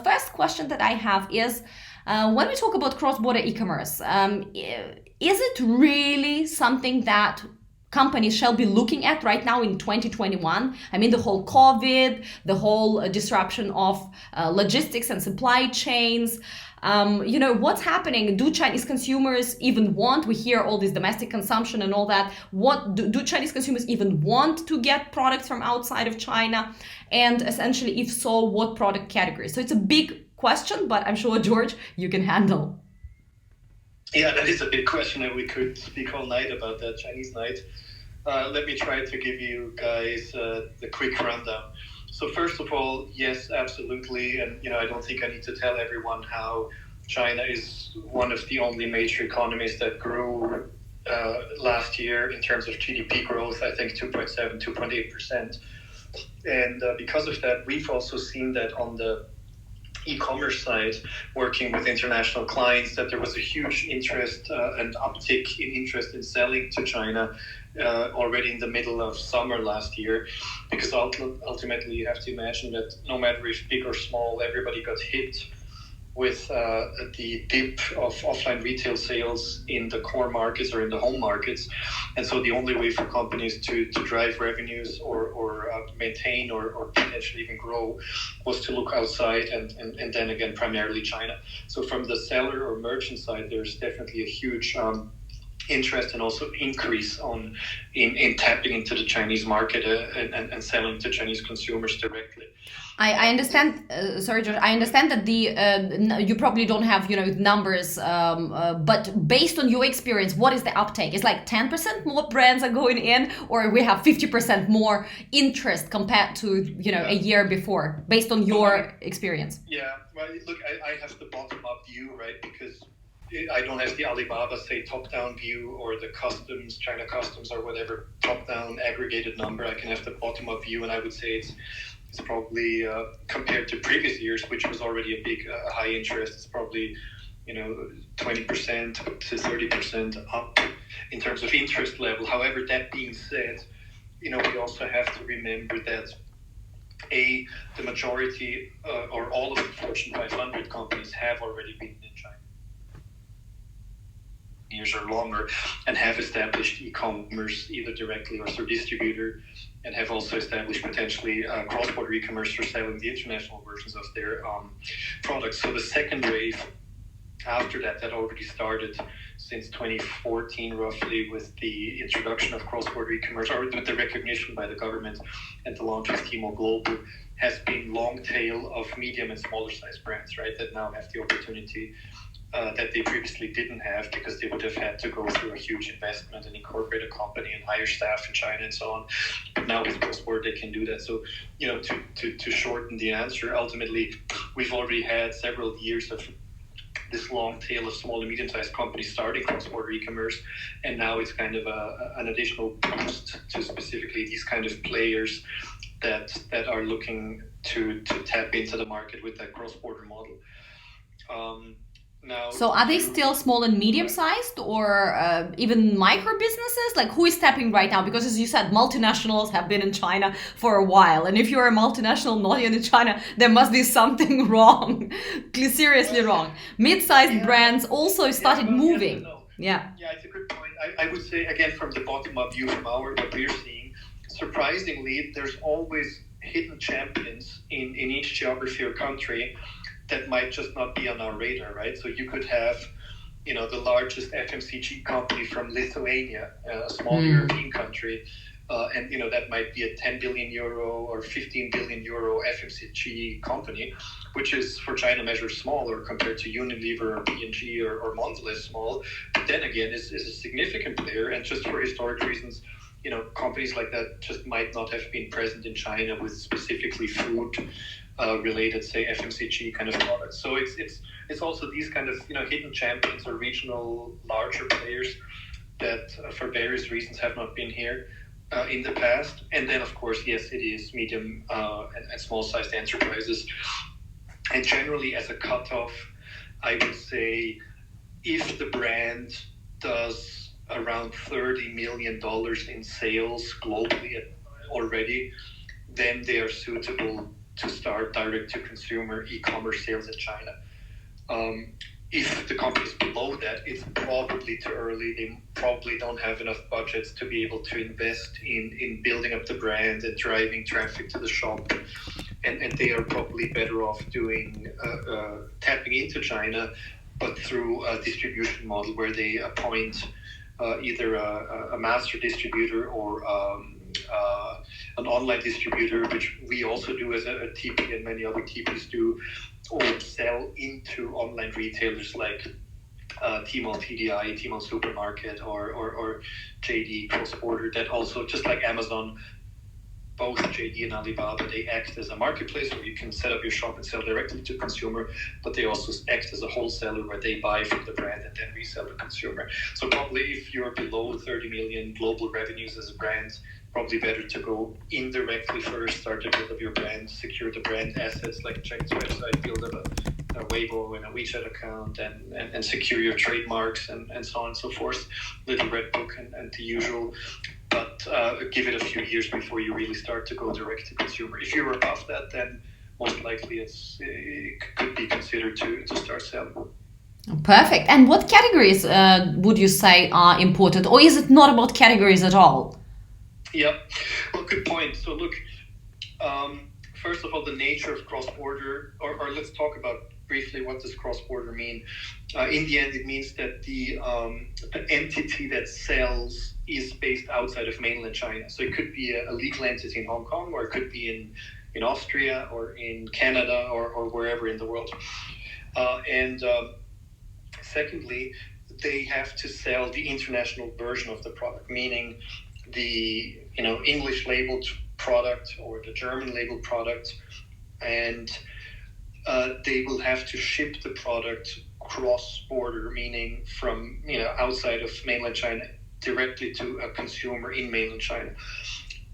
first question that I have is, when we talk about cross-border e-commerce, is it really something that companies shall be looking at right now in 2021? I mean, the whole COVID, the whole disruption of logistics and supply chains. What's happening? Do Chinese consumers even want? We hear all this domestic consumption and all that. What do Chinese consumers even want to get products from outside of China? And essentially, if so, what product categories? So it's a big question, but I'm sure, George, you can handle. Yeah, that is a big question, and we could speak all night about that Chinese night. Let me try to give you guys the quick rundown. So first of all, yes, absolutely, and I don't think I need to tell everyone how China is one of the only major economies that grew last year in terms of GDP growth. I think 2.7, 2.8%, and because of that, we've also seen that on the e-commerce side, working with international clients, that there was a huge interest and uptick in interest in selling to China already in the middle of summer last year, because ultimately you have to imagine that no matter if big or small, everybody got hit with the dip of offline retail sales in the core markets or in the home markets. And so the only way for companies to drive revenues or maintain or potentially even grow was to look outside, and then again primarily China. So from the seller or merchant side, there's definitely a huge interest and also increase in tapping into the Chinese market and selling to Chinese consumers directly. I understand. Sorry, George. I understand that you probably don't have numbers, but based on your experience, what is the uptake? Is like 10% more brands are going in, or we have 50% more interest compared to a year before, based on your experience? Yeah. Well, look, I have the bottom up view, right? Because I don't have the Alibaba, say, top-down view, or the China customs or whatever top-down aggregated number. I can have the bottom-up view, and I would say it's probably compared to previous years, which was already a big high interest. It's probably 20% to 30% up in terms of interest level. However, that being said, we also have to remember that the majority or all of the Fortune 500 companies have already been in China years or longer, and have established e-commerce either directly or through distributor, and have also established potentially cross-border e-commerce for selling the international versions of their products. So the second wave after that already started since 2014 roughly, with the introduction of cross-border e-commerce, or with the recognition by the government and the launch of Tmall Global, has been long tail of medium and smaller size brands, right, that now have the opportunity that they previously didn't have, because they would have had to go through a huge investment and incorporate a company and hire staff in China and so on. But now with cross-border, they can do that. So, to shorten the answer, ultimately, we've already had several years of this long tail of small and medium-sized companies starting cross-border e-commerce, and now it's kind of an additional boost to specifically these kind of players that are looking to tap into the market with that cross-border model. So are they still small and medium sized, or even micro businesses? Like, who is stepping right now? Because as you said, multinationals have been in China for a while. And if you're a multinational not in China, there must be something wrong, seriously wrong. Mid-sized brands also started moving. Yeah, it's a good point. I would say, again, from the bottom-up view, from what we're seeing, surprisingly, there's always hidden champions in each geography or country that might just not be on our radar, right? So you could have, the largest FMCG company from Lithuania, a small European country, and that might be a 10 billion euro or 15 billion euro FMCG company, which is for China measures smaller compared to Unilever or P&G or Mondelez small, but then again is a significant player. And just for historic reasons, companies like that just might not have been present in China with specifically food related, say, FMCG kind of products. So it's also these kind of hidden champions or regional larger players that for various reasons have not been here in the past. And then of course, yes, it is medium and small sized enterprises. And generally, as a cutoff, I would say if the brand does around $30 million in sales globally already, then they are suitable to start direct-to-consumer e-commerce sales in China. If the company is below that, it's probably too early. They probably don't have enough budgets to be able to invest in building up the brand and driving traffic to the shop. And they are probably better off doing tapping into China, but through a distribution model where they appoint either a master distributor or an online distributor, which we also do as a TP and many other TPs do, or sell into online retailers like Tmall TDI, Tmall Supermarket, or JD Cross Border. That also, just like Amazon, both JD and Alibaba, they act as a marketplace where you can set up your shop and sell directly to consumer, but they also act as a wholesaler where they buy from the brand and then resell to consumer. So probably if you're below 30 million global revenues as a brand, probably better to go indirectly first, start to build up your brand, secure the brand assets like a Chinese website, build up a Weibo and a WeChat account, and secure your trademarks and so on and so forth, little red book and the usual. But give it a few years before you really start to go direct to consumer. If you're above that, then most likely it could be considered to start selling. Perfect. And what categories would you say are important, or is it not about categories at all? Yeah, well, good point. So look, first of all, the nature of cross-border, or let's talk about briefly what does cross-border mean. In the end, it means that the entity that sells is based outside of mainland China. So it could be a legal entity in Hong Kong, or it could be in Austria, or in Canada, or wherever in the world. And secondly, they have to sell the international version of the product, meaning the English labeled product or the German labeled product, and they will have to ship the product cross-border, meaning from outside of mainland China directly to a consumer in mainland China.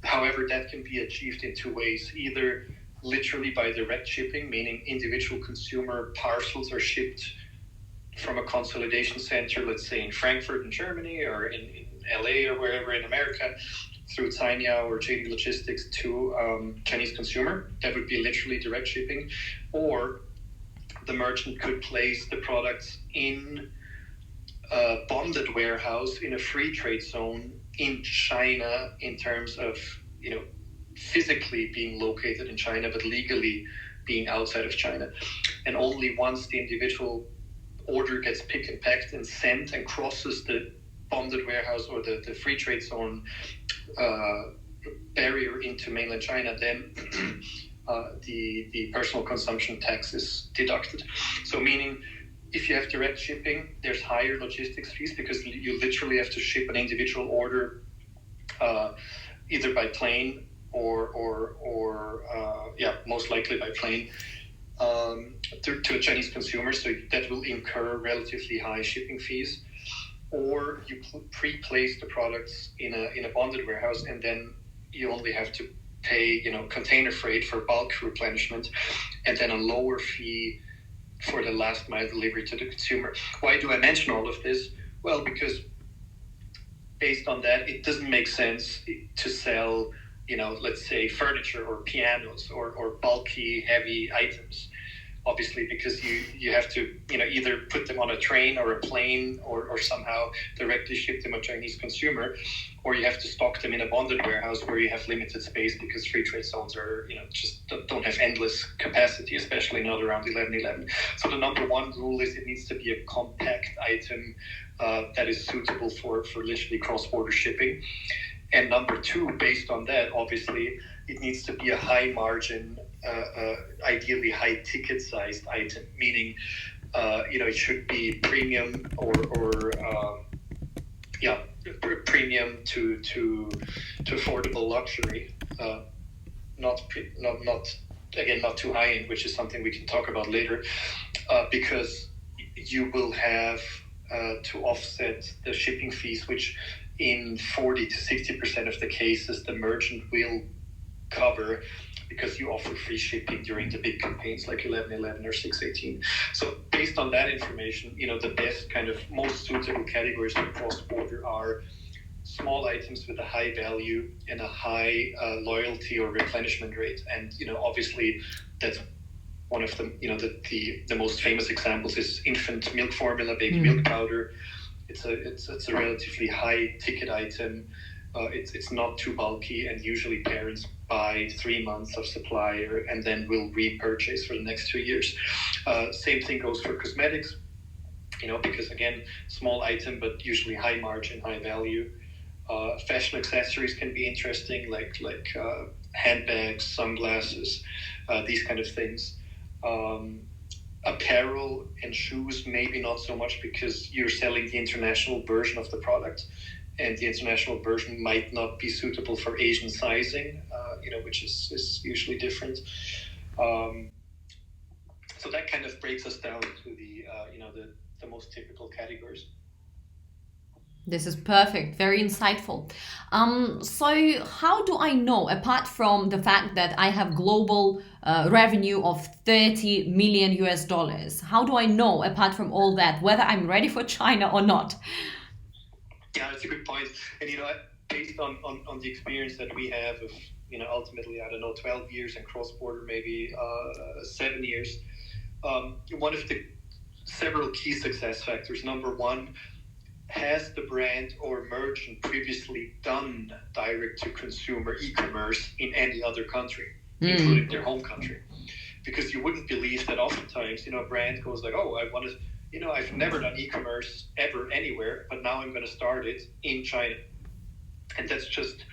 However, that can be achieved in two ways: either literally by direct shipping, meaning individual consumer parcels are shipped from a consolidation center, let's say in Frankfurt in Germany, or in LA, or wherever in America, through Tmall or JD Logistics to Chinese consumer. That would be literally direct shipping. Or the merchant could place the products in a bonded warehouse in a free trade zone in China, in terms of physically being located in China, but legally being outside of China. And only once the individual order gets picked and packed and sent and crosses the bonded warehouse or the free trade zone barrier into mainland China, then the personal consumption tax is deducted. So meaning, if you have direct shipping, there's higher logistics fees because you literally have to ship an individual order either by plane or most likely by plane to a Chinese consumer. So that will incur relatively high shipping fees. Or you pre-place the products in a bonded warehouse, and then you only have to pay container freight for bulk replenishment, and then a lower fee for the last mile delivery to the consumer. Why do I mention all of this? Well, because based on that, it doesn't make sense to sell let's say furniture or pianos or bulky heavy items, obviously, because you have to either put them on a train or a plane or somehow directly ship them to a Chinese consumer, or you have to stock them in a bonded warehouse where you have limited space because free trade zones are just don't have endless capacity, especially not around 11/11. So the number one rule is it needs to be a compact item that is suitable for literally cross-border shipping. And number two, based on that, obviously, it needs to be a high margin, ideally high ticket sized item, meaning it should be premium or premium to affordable luxury, not too high end, which is something we can talk about later, because you will have to offset the shipping fees, which in 40 to 60% of the cases the merchant will cover, because you offer free shipping during the big campaigns like 11/11 or 6/18. So based on that information, the best kind of most suitable categories for cross-border are small items with a high value and a high loyalty or replenishment rate. And obviously that's one of the the most famous examples is infant milk formula, baby milk powder. It's a relatively high ticket item. It's not too bulky, and usually parents buy 3 months of supply and then will repurchase for the next 2 years. Same thing goes for cosmetics, because again, small item but usually high margin, high value. Fashion accessories can be interesting, like handbags, sunglasses, these kind of things. Apparel and shoes, maybe not so much, because you're selling the international version of the product, and the international version might not be suitable for Asian sizing, which is usually different. So that kind of breaks us down to the most typical categories. This is perfect, very insightful. So how do I know, apart from the fact that I have global revenue of 30 million US dollars, how do I know, apart from all that, whether I'm ready for China or not? Yeah, that's a good point. And based on the experience that we have of ultimately, I don't know, 12 years, and cross-border maybe 7 years, one of the several key success factors, number one, has the brand or merchant previously done direct-to-consumer e-commerce in any other country, including their home country? Because you wouldn't believe that oftentimes, a brand goes like, oh, I want to, I've never done e-commerce ever anywhere, but now I'm going to start it in China. And that's just,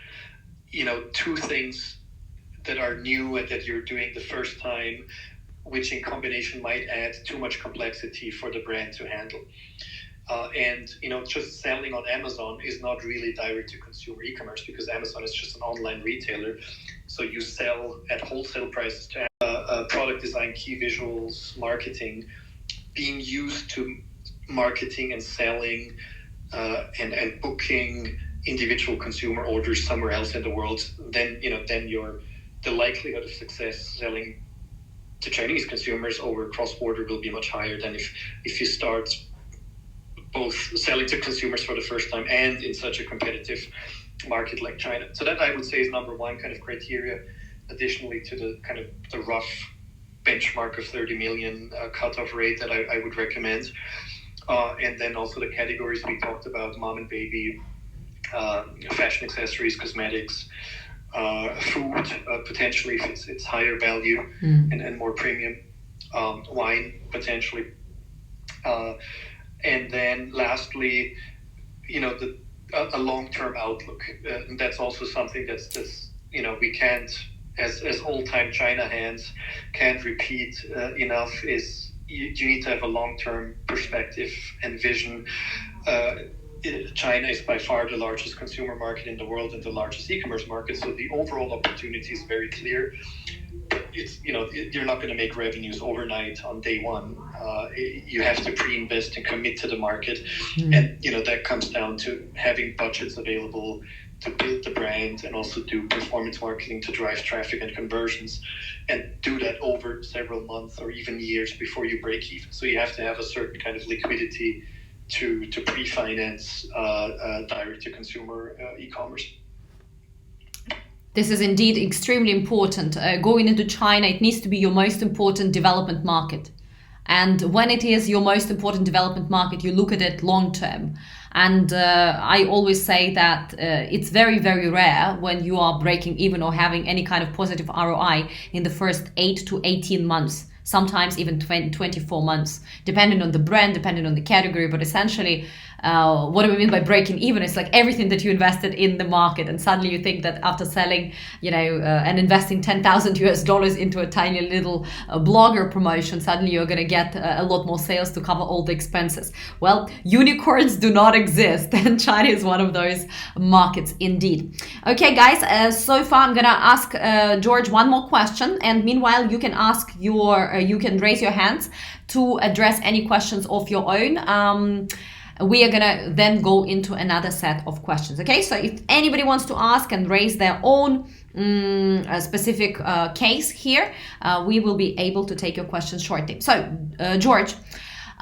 two things that are new and that you're doing the first time, which in combination might add too much complexity for the brand to handle. And just selling on Amazon is not really direct-to-consumer e-commerce, because Amazon is just an online retailer. So you sell at wholesale prices to product design, key visuals, marketing, being used to marketing and selling and booking individual consumer orders somewhere else in the world. Then the likelihood of success selling to Chinese consumers over cross-border will be much higher than if you start both selling to consumers for the first time and in such a competitive market like China. So that, I would say, is number one kind of criteria, additionally to the kind of the rough benchmark of 30 million cutoff rate that I would recommend. And then also the categories we talked about: mom and baby, fashion accessories, cosmetics, food, potentially if it's higher value and more premium, wine potentially. And then lastly, a long-term outlook. And that's also something that's we can't, as old-time China hands, can't repeat enough, is you need to have a long-term perspective and vision. China is by far the largest consumer market in the world and the largest e-commerce market, so the overall opportunity is very clear. But it's you're not going to make revenues overnight on day one. You have to pre-invest and commit to the market, and that comes down to having budgets available to build the brand and also do performance marketing to drive traffic and conversions, and do that over several months or even years before you break even. So you have to have a certain kind of liquidity to pre-finance direct-to-consumer e-commerce. This is indeed extremely important. Going into China, it needs to be your most important development market. And when it is your most important development market, you look at it long term. And I always say that it's very, very rare when you are breaking even or having any kind of positive ROI in the first 8 to 18 months. Sometimes even 24 months, depending on the brand, depending on the category. But essentially, what do we mean by breaking even? It's like everything that you invested in the market, and suddenly you think that after selling, and investing $10,000 into a tiny little blogger promotion, suddenly you're going to get a lot more sales to cover all the expenses. Well, unicorns do not exist, and China is one of those markets indeed. Okay, guys. So far, I'm going to ask George one more question, and meanwhile, you can ask you can raise your hands to address any questions of your own. We are gonna then go into another set of questions. Okay, so if anybody wants to ask and raise their own specific case here, we will be able to take your questions shortly. So, George,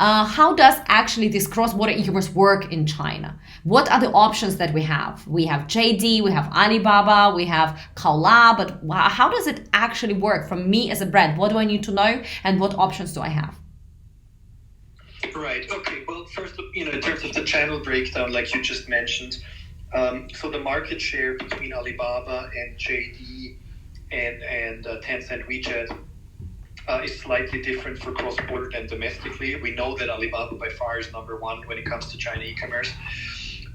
how does actually this cross-border e-commerce work in China? What are the options that we have? We have JD, we have Alibaba, we have Kaola, but how does it actually work from me as a brand? What do I need to know, and what options do I have? Right. Okay. Well, first, in terms of the channel breakdown, like you just mentioned, so the market share between Alibaba and JD and Tencent WeChat is slightly different for cross-border than domestically. We know that Alibaba by far is number one when it comes to China e-commerce.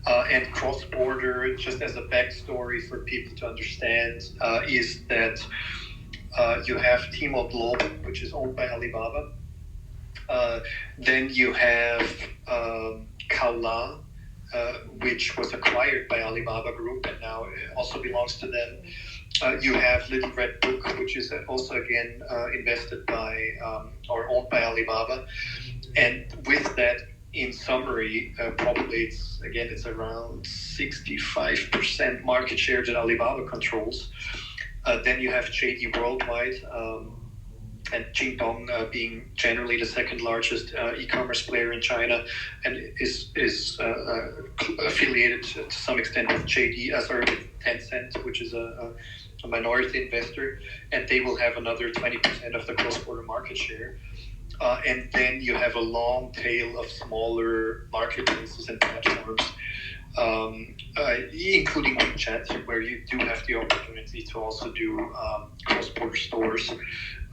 And cross-border, just as a backstory for people to understand, is that you have Tmall Global, which is owned by Alibaba. Then you have Kaola, which was acquired by Alibaba Group and now also belongs to them. You have Little Red Book, which is also again invested by or owned by Alibaba. And with that, in summary, probably it's around 65% market share that Alibaba controls. Then you have JD Worldwide, and Jingdong being generally the second largest e-commerce player in China, and is affiliated to some extent with Tencent, which is a minority investor, and they will have another 20% of the cross-border market share. And then you have a long tail of smaller marketplaces and platforms, including WeChat, where you do have the opportunity to also do cross-border stores,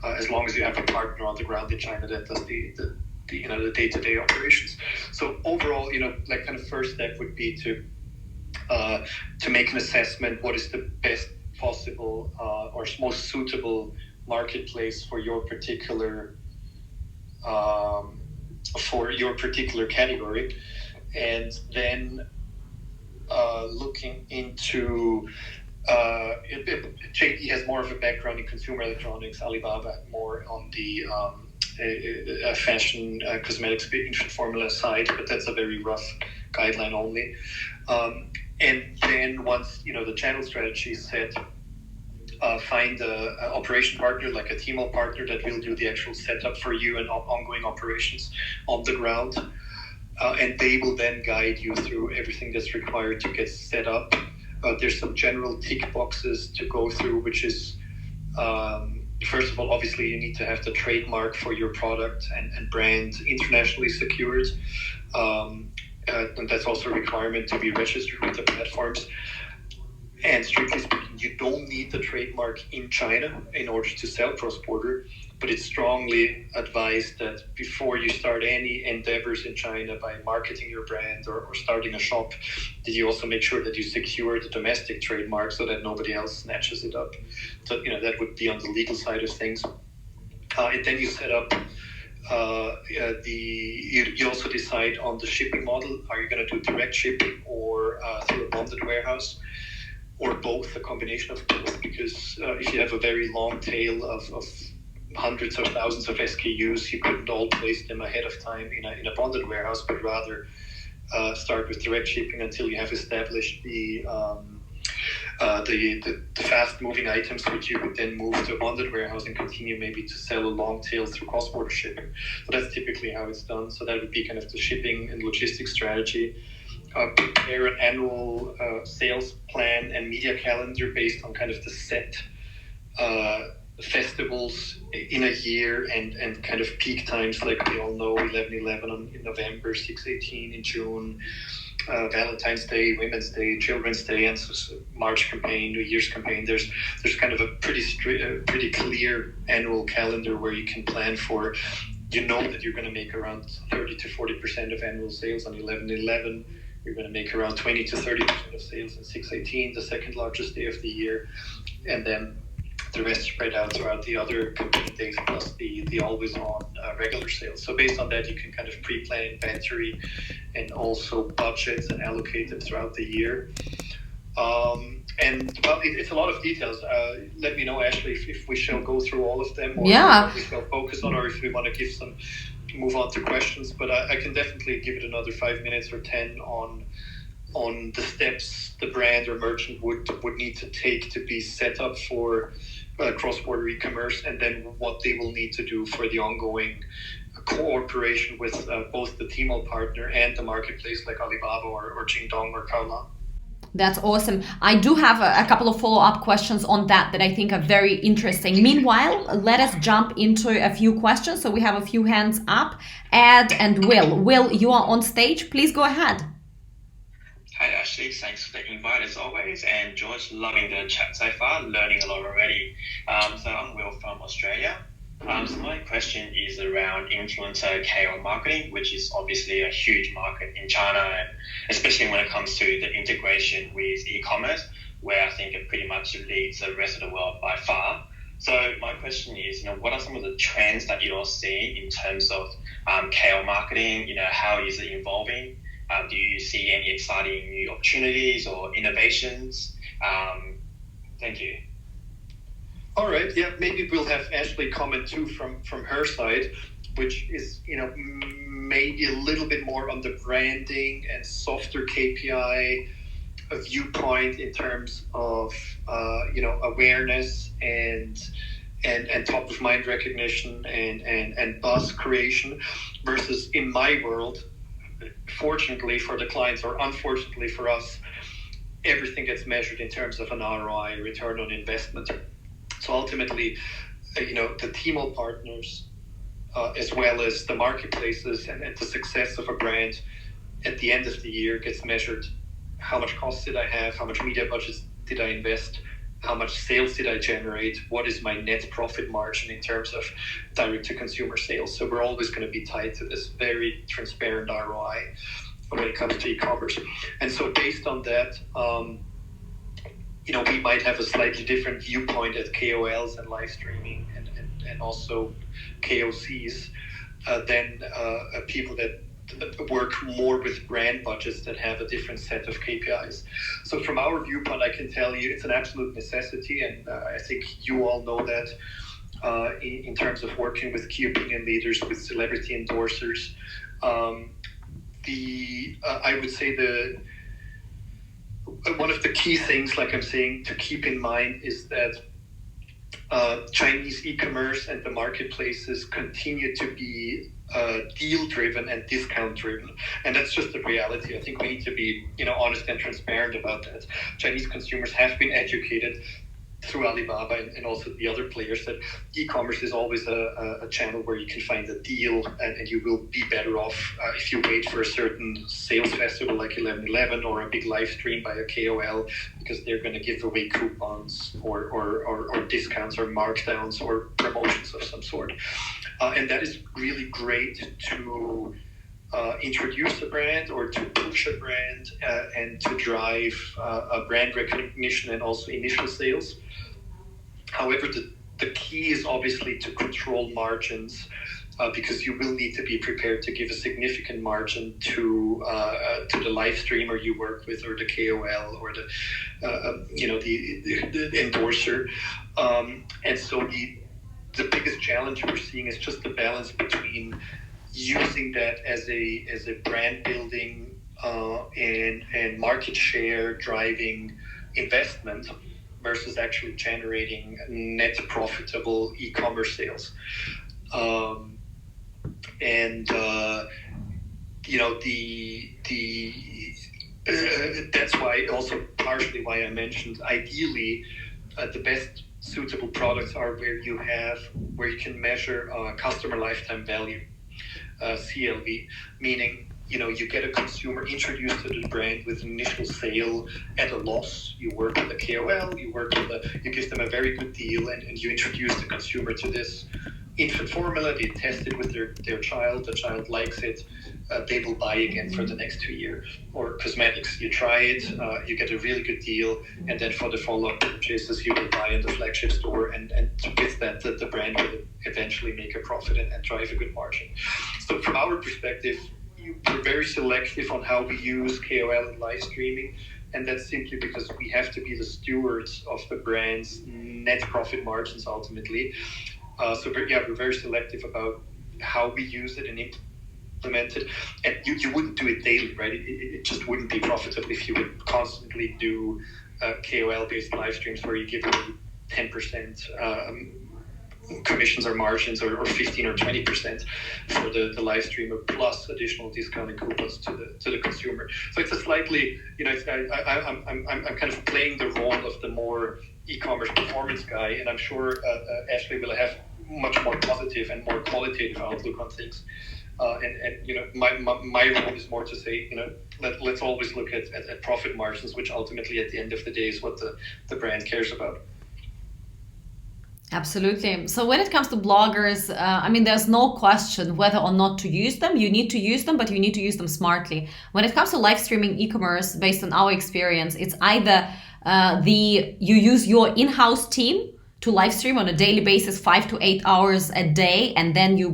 as long as you have a partner on the ground in China that does the day-to-day operations. So overall, like kind of first step would be to make an assessment: what is the best possible or most suitable marketplace for your particular category, and then looking into JD has more of a background in consumer electronics, Alibaba more on the fashion, cosmetics, infant formula side, but that's a very rough guideline only. And then once the channel strategy is set, find an operation partner like a Tmall partner that will do the actual setup for you and ongoing operations on the ground. And they will then guide you through everything that's required to get set up. There's some general tick boxes to go through, which is, first of all, obviously you need to have the trademark for your product and brand internationally secured. And that's also a requirement to be registered with the platforms. And strictly speaking, you don't need the trademark in China in order to sell cross-border, but it's strongly advised that before you start any endeavors in China by marketing your brand or starting a shop, that you also make sure that you secure the domestic trademark so that nobody else snatches it up. So, that would be on the legal side of things. And then you set up you also decide on the shipping model. Are you going to do direct shipping or through a bonded warehouse? Or both, a combination of both, because if you have a very long tail of hundreds of thousands of SKUs, you couldn't all place them ahead of time in a bonded warehouse, but rather start with direct shipping until you have established the fast-moving items, which you would then move to a bonded warehouse and continue maybe to sell a long tail through cross-border shipping. So that's typically how it's done. So that would be kind of the shipping and logistics strategy. Prepare an annual sales plan and media calendar based on kind of the set festivals in a year and kind of peak times, like we all know, 11/11 in November, 6/18 in June, Valentine's Day, Women's Day, Children's Day, and March campaign, New Year's campaign. There's kind of a pretty clear annual calendar where you can plan for. You know that you're going to make around 30 to 40% of annual sales on 11/11. You're going to make around 20 to 30% of sales in 6/18, the second largest day of the year, and then the rest spread out throughout the other campaign days plus the always-on regular sales. So based on that, you can kind of pre-plan inventory and also budget and allocate them throughout the year. And well, it's a lot of details. Let me know, Ashley, if we shall go through all of them, or if we shall focus on, or if we want to move on to questions. But I can definitely give it another 5 minutes or 10 on the steps the brand or merchant would need to take to be set up for cross-border e-commerce, and then what they will need to do for the ongoing cooperation with both the Tmall partner and the marketplace like Alibaba or Jingdong or Kaola. That's awesome. I do have a couple of follow-up questions on that I think are very interesting. Meanwhile, let us jump into a few questions. So we have a few hands up. Ed and Will. Will, you are on stage. Please go ahead. Hi Ashley, thanks for the invite as always. And George, loving the chat so far, learning a lot already. So I'm Will from Australia. So my question is around influencer KOL marketing, which is obviously a huge market in China, and especially when it comes to the integration with e-commerce, where I think it pretty much leads the rest of the world by far. So my question is, what are some of the trends that you're seeing in terms of KOL marketing? How is it evolving? Do you see any exciting new opportunities or innovations? Thank you. All right, yeah, maybe we'll have Ashley comment too from her side, which is, maybe a little bit more on the branding and softer KPI viewpoint in terms of, awareness and top of mind recognition and buzz creation versus in my world, fortunately for the clients or unfortunately for us, everything gets measured in terms of an ROI, return on investment. So ultimately, the Tmall partners, as well as the marketplaces and the success of a brand at the end of the year gets measured. How much cost did I have? How much media budgets did I invest? How much sales did I generate? What is my net profit margin in terms of direct-to-consumer sales? So we're always going to be tied to this very transparent ROI when it comes to e-commerce. And so based on that, we might have a slightly different viewpoint at KOLs and live streaming and also KOCs than people that work more with brand budgets that have a different set of KPIs. So from our viewpoint, I can tell you it's an absolute necessity, and I think you all know that in terms of working with key opinion leaders, with celebrity endorsers. I would say one of the key things, like I'm saying, to keep in mind is that Chinese e-commerce and the marketplaces continue to be deal-driven and discount-driven, and that's just the reality. I think we need to be, honest and transparent about that. Chinese consumers have been educated through Alibaba and also the other players that e-commerce is always a channel where you can find a deal and you will be better off if you wait for a certain sales festival like 11/11 or a big live stream by a KOL, because they're going to give away coupons or discounts or markdowns or promotions of some sort. And that is really great to introduce a brand or to push a brand and to drive a brand recognition and also initial sales. However, the key is obviously to control margins because you will need to be prepared to give a significant margin to the live streamer you work with or the KOL or the endorser. And so the biggest challenge we're seeing is just the balance between using that as a brand building and market share driving investment versus actually generating net profitable e-commerce sales. That's why also partially why I mentioned ideally the best suitable products are where you can measure customer lifetime value. CLV, meaning you get a consumer introduced to the brand with an initial sale at a loss. You work with a KOL, you give them a very good deal, and you introduce the consumer to this infant formula. They test it with their child. The child likes it. They will buy again for the next 2 years. Or cosmetics, you try it, you get a really good deal, and then for the follow-up purchases, you will buy in the flagship store, and with that, the brand will eventually make a profit and drive a good margin. So from our perspective, we're very selective on how we use KOL and live streaming, and that's simply because we have to be the stewards of the brand's net profit margins ultimately. So we're very selective about how we use it and implement it. And you wouldn't do it daily, right? It just wouldn't be profitable if you would constantly do KOL-based live streams where you give away 10% commissions or margins or 15 or 20% for the live streamer plus additional discounted coupons to the consumer. So it's a slightly, I'm kind of playing the role of the more e-commerce performance guy, and I'm sure Ashley will have much more positive and more qualitative outlook on things. My role is more to say, let's always look at profit margins, which ultimately at the end of the day is what the brand cares about. Absolutely. So when it comes to bloggers, there's no question whether or not to use them. You need to use them, but you need to use them smartly. When it comes to live streaming e-commerce, based on our experience, it's either you use your in-house team to live stream on a daily basis, 5 to 8 hours a day. And then your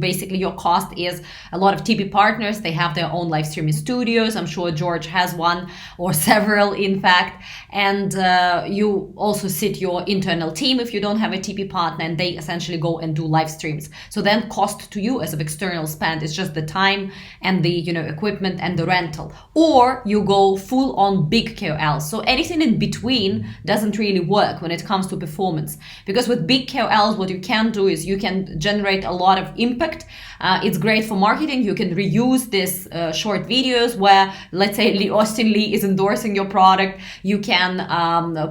cost is a lot of TP partners. They have their own live streaming studios. I'm sure George has one or several, in fact. And you also sit your internal team if you don't have a TP partner, and they essentially go and do live streams. So then cost to you as of external spend is just the time and the equipment and the rental. Or you go full on big KOLs. So anything in between doesn't really work when it comes to performance, because with big KOLs, what you can do is you can generate a lot of impact. It's great for marketing. You can reuse these short videos where, let's say, Austin Lee is endorsing your product. You can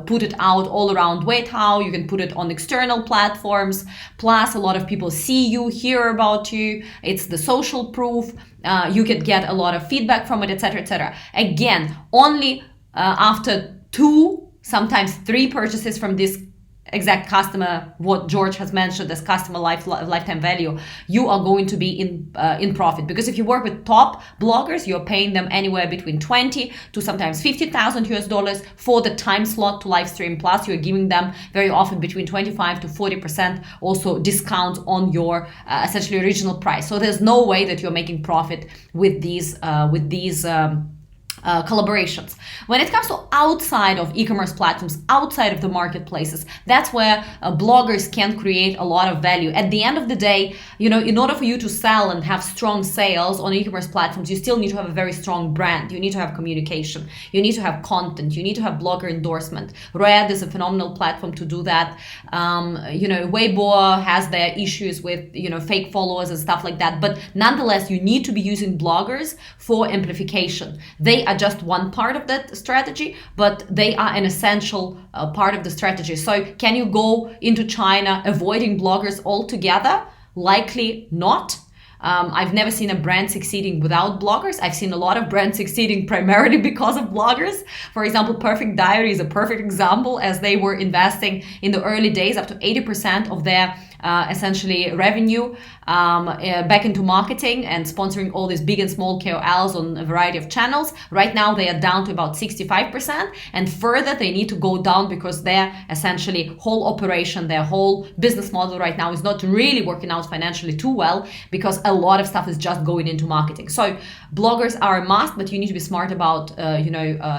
put it out all around Waithow. You can put it on external platforms. Plus, a lot of people see you, hear about you. It's the social proof. You could get a lot of feedback from it, etc., etc. Again, only after 2, sometimes 3 purchases from this exact customer, what George has mentioned as customer lifetime value, you are going to be in profit. Because if you work with top bloggers, you're paying them anywhere between 20 to sometimes $50,000 for the time slot to live stream. Plus, you're giving them very often between 25 to 40% also discount on your essentially original price. So there's no way that you're making profit with these collaborations. When it comes to outside of e-commerce platforms, outside of the marketplaces, that's where bloggers can create a lot of value. At the end of the day, in order for you to sell and have strong sales on e-commerce platforms, you still need to have a very strong brand. You need to have communication. You need to have content. You need to have blogger endorsement. Red is a phenomenal platform to do that. Weibo has their issues with, fake followers and stuff like that. But nonetheless, you need to be using bloggers for amplification. They are just one part of that strategy, but they are an essential part of the strategy. So can you go into China avoiding bloggers altogether? Likely not. I've never seen a brand succeeding without bloggers. I've seen a lot of brands succeeding primarily because of bloggers. For example, Perfect Diary is a perfect example, as they were investing in the early days up to 80% of their essentially revenue back into marketing and sponsoring all these big and small KOLs on a variety of channels. Right now they are down to about 65%, and further they need to go down because their essentially whole operation, their whole business model right now is not really working out financially too well, because a lot of stuff is just going into marketing. So bloggers are a must, but you need to be smart about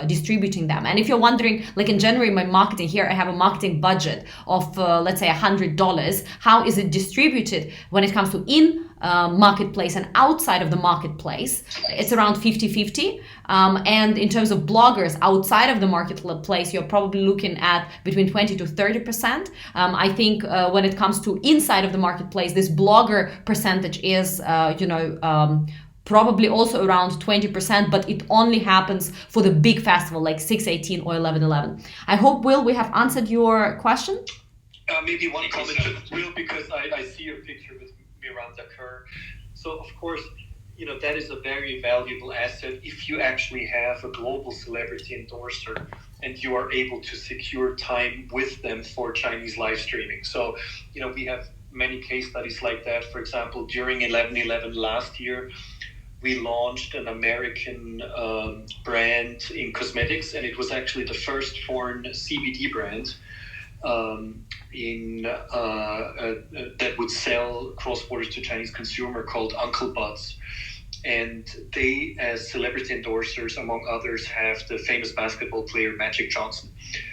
distributing them. And if you're wondering, like in January, my marketing here, I have a marketing budget of let's say $100. How is it distributed when it comes to in marketplace and outside of the marketplace? It's around 50-50. And in terms of bloggers outside of the marketplace, you're probably looking at between 20 to 30%. I think when it comes to inside of the marketplace, this blogger percentage is, probably also around 20%, but it only happens for the big festival like 618 or 1111. I hope, Will, we have answered your question. Maybe one comment, just Will, because I see your picture with Miranda Kerr. So, of course, that is a very valuable asset if you actually have a global celebrity endorser and you are able to secure time with them for Chinese live streaming. So, we have many case studies like that. For example, during 11/11 last year, we launched an American brand in cosmetics, and it was actually the first foreign CBD brand that would sell cross-border to Chinese consumer, called Uncle Buds. And they, as celebrity endorsers, among others, have the famous basketball player Magic Johnson.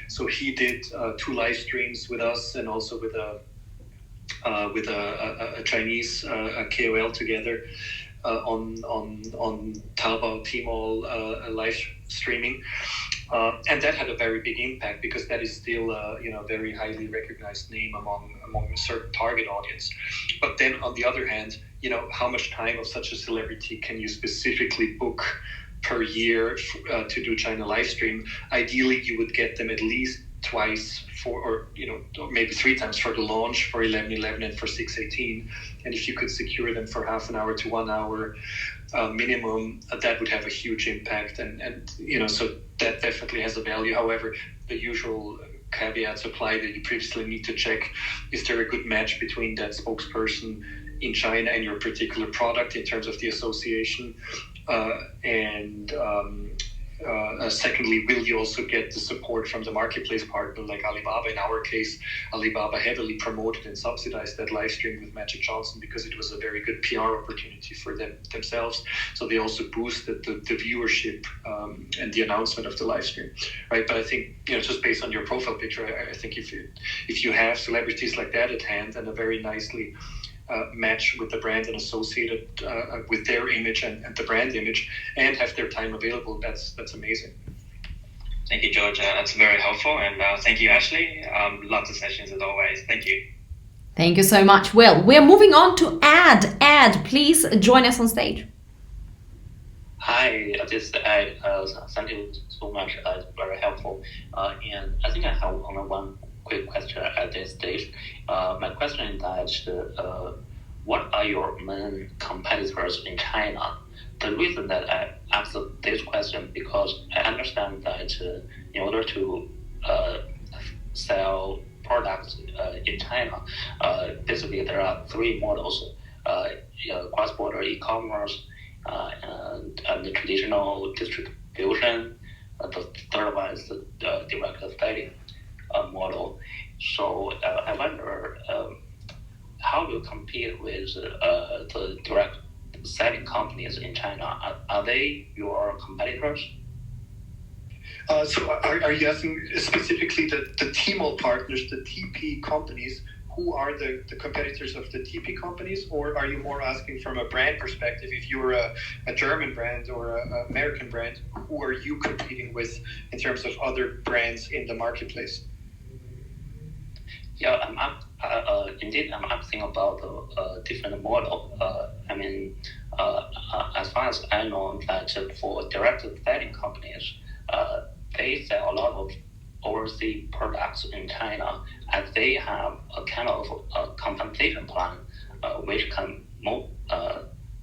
So he did 2 live streams with us, and also with a Chinese KOL together on Taobao, Tmall live streaming. And that had a very big impact because that is still a very highly recognized name among a certain target audience. But then on the other hand, how much time of such a celebrity can you specifically book per year to do China live stream? Ideally, you would get them at least twice or maybe 3 times for the launch for 11/11 and for 6/18. And if you could secure them for half an hour to 1 hour minimum, that would have a huge impact. And so that definitely has a value. However, the usual caveats apply that you previously need to check, is there a good match between that spokesperson in China and your particular product in terms of the association? Secondly, will you also get the support from the marketplace partner like Alibaba? In our case, Alibaba heavily promoted and subsidized that live stream with Magic Johnson because it was a very good PR opportunity for themselves. So they also boosted the viewership and the announcement of the live stream, right? But I think just based on your profile picture, I think if you have celebrities like that at hand and a very nicely match with the brand and associated with their image and the brand image and have their time available, that's amazing. Thank you, George. That's very helpful. And thank you, Ashley. Lots of sessions as always. Thank you. Thank you so much, Will. We're moving on to Ed. Ed, please join us on stage. Hi, this is Ed. Thank you so much. It's very helpful. And I think I have only one quick question at this stage. My question is that what are your main competitors in China? The reason that I asked this question because I understand that in order to sell products in China, basically there are 3 models: Cross Border Ecommerce, and the traditional distribution. The third one is the direct selling model. So I wonder how do you compete with the direct selling companies in China? Are they your competitors? So are you asking specifically the Tmall partners, the TP companies? Who are the competitors of the TP companies? Or are you more asking from a brand perspective, if you're a German brand or an American brand, who are you competing with in terms of other brands in the marketplace? Yeah, indeed, I'm asking about a different model. As far as I know, that for direct selling companies, they sell a lot of overseas products in China, and they have a kind of a compensation plan which can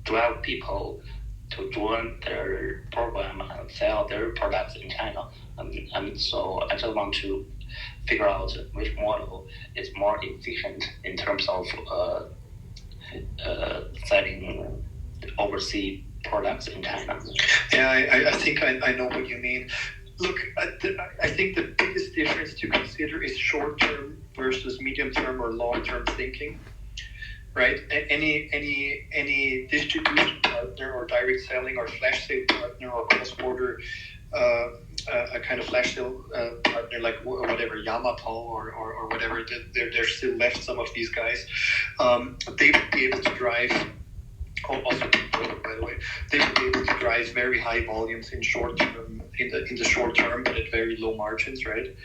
drive people to join their program and sell their products in China. And so I just want to figure out which model is more efficient in terms of selling overseas products in China. Yeah, I think I know what you mean. Look, I think the biggest difference to consider is short-term versus medium-term or long-term thinking, right? Any distribution partner or direct selling or flash sale partner or cross-border a kind of flash sale partner like whatever, Yamato or whatever, they're still left, some of these guys, they would be able to drive, also by the way, they would be able to drive very high volumes in short term, in the short term, but at very low margins, right?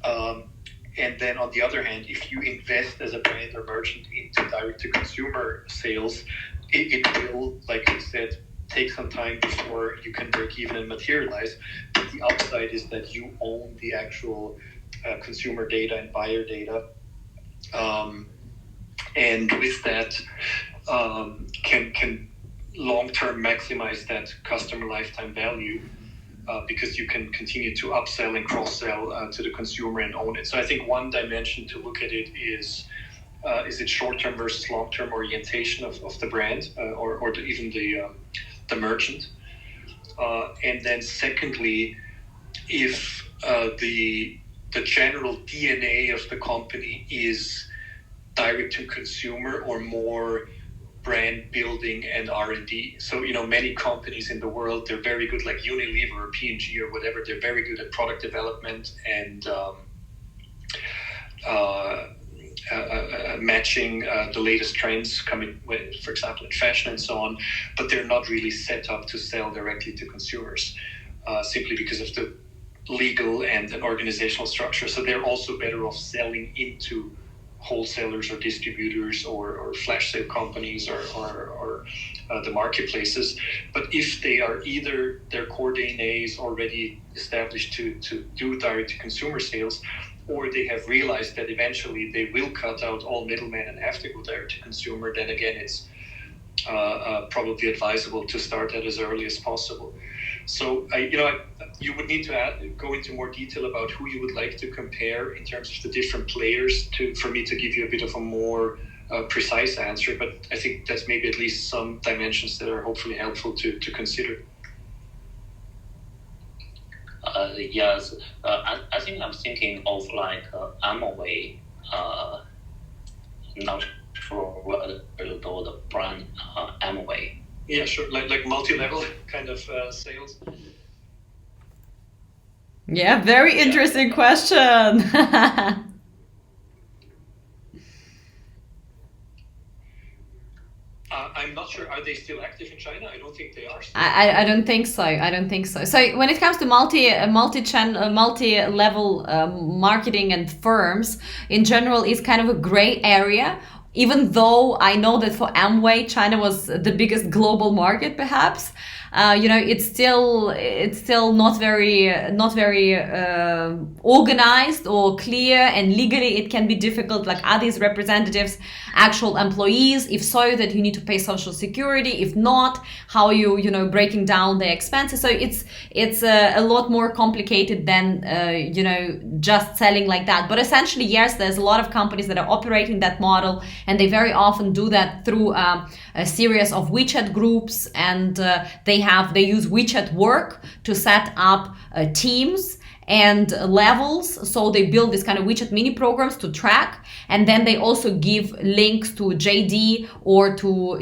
And then on the other hand, if you invest as a brand or merchant into direct to consumer sales, it will, like you said, take some time before you can break even and materialize. But the upside is that you own the actual consumer data and buyer data, and with that can long-term maximize that customer lifetime value, because you can continue to upsell and cross-sell to the consumer and own it. So I think one dimension to look at it is it short-term versus long-term orientation of the brand or even the merchant. And then secondly, if the general DNA of the company is direct to consumer or more brand building and R&D. So, many companies in the world, they're very good, like Unilever or P&G or whatever, they're very good at product development and matching the latest trends coming with, for example, in fashion and so on, but they're not really set up to sell directly to consumers, simply because of the legal and an organizational structure. So they're also better off selling into wholesalers or distributors or flash sale companies or the marketplaces. But if they are either their core DNA is already established to do direct to consumer sales, or they have realized that eventually they will cut out all middlemen and have to go direct to consumer, then again it's probably advisable to start that as early as possible. So you would need to go into more detail about who you would like to compare in terms of the different players for me to give you a bit of a more precise answer. But I think that's maybe at least some dimensions that are hopefully helpful to consider. Yes, I think I'm thinking of like Amway. Not sure whether you know the brand Amway. Yeah, sure. Like multi-level kind of sales. Yeah, very interesting question. I'm not sure. Are they still active in China? I don't think they are. I don't think so. I don't think so. So when it comes to multi-level marketing and firms in general, is kind of a gray area. Even though I know that for Amway, China was the biggest global market, perhaps. It's still not very organized or clear, and legally it can be difficult. Like, are these representatives actual employees? If so, that you need to pay social security. If not, how are you breaking down their expenses? So it's a lot more complicated than just selling like that. But essentially, yes, there's a lot of companies that are operating that model, and they very often do that through a series of WeChat groups, and they use WeChat Work to set up teams and levels. So they build this kind of WeChat mini programs to track, and then they also give links to JD or to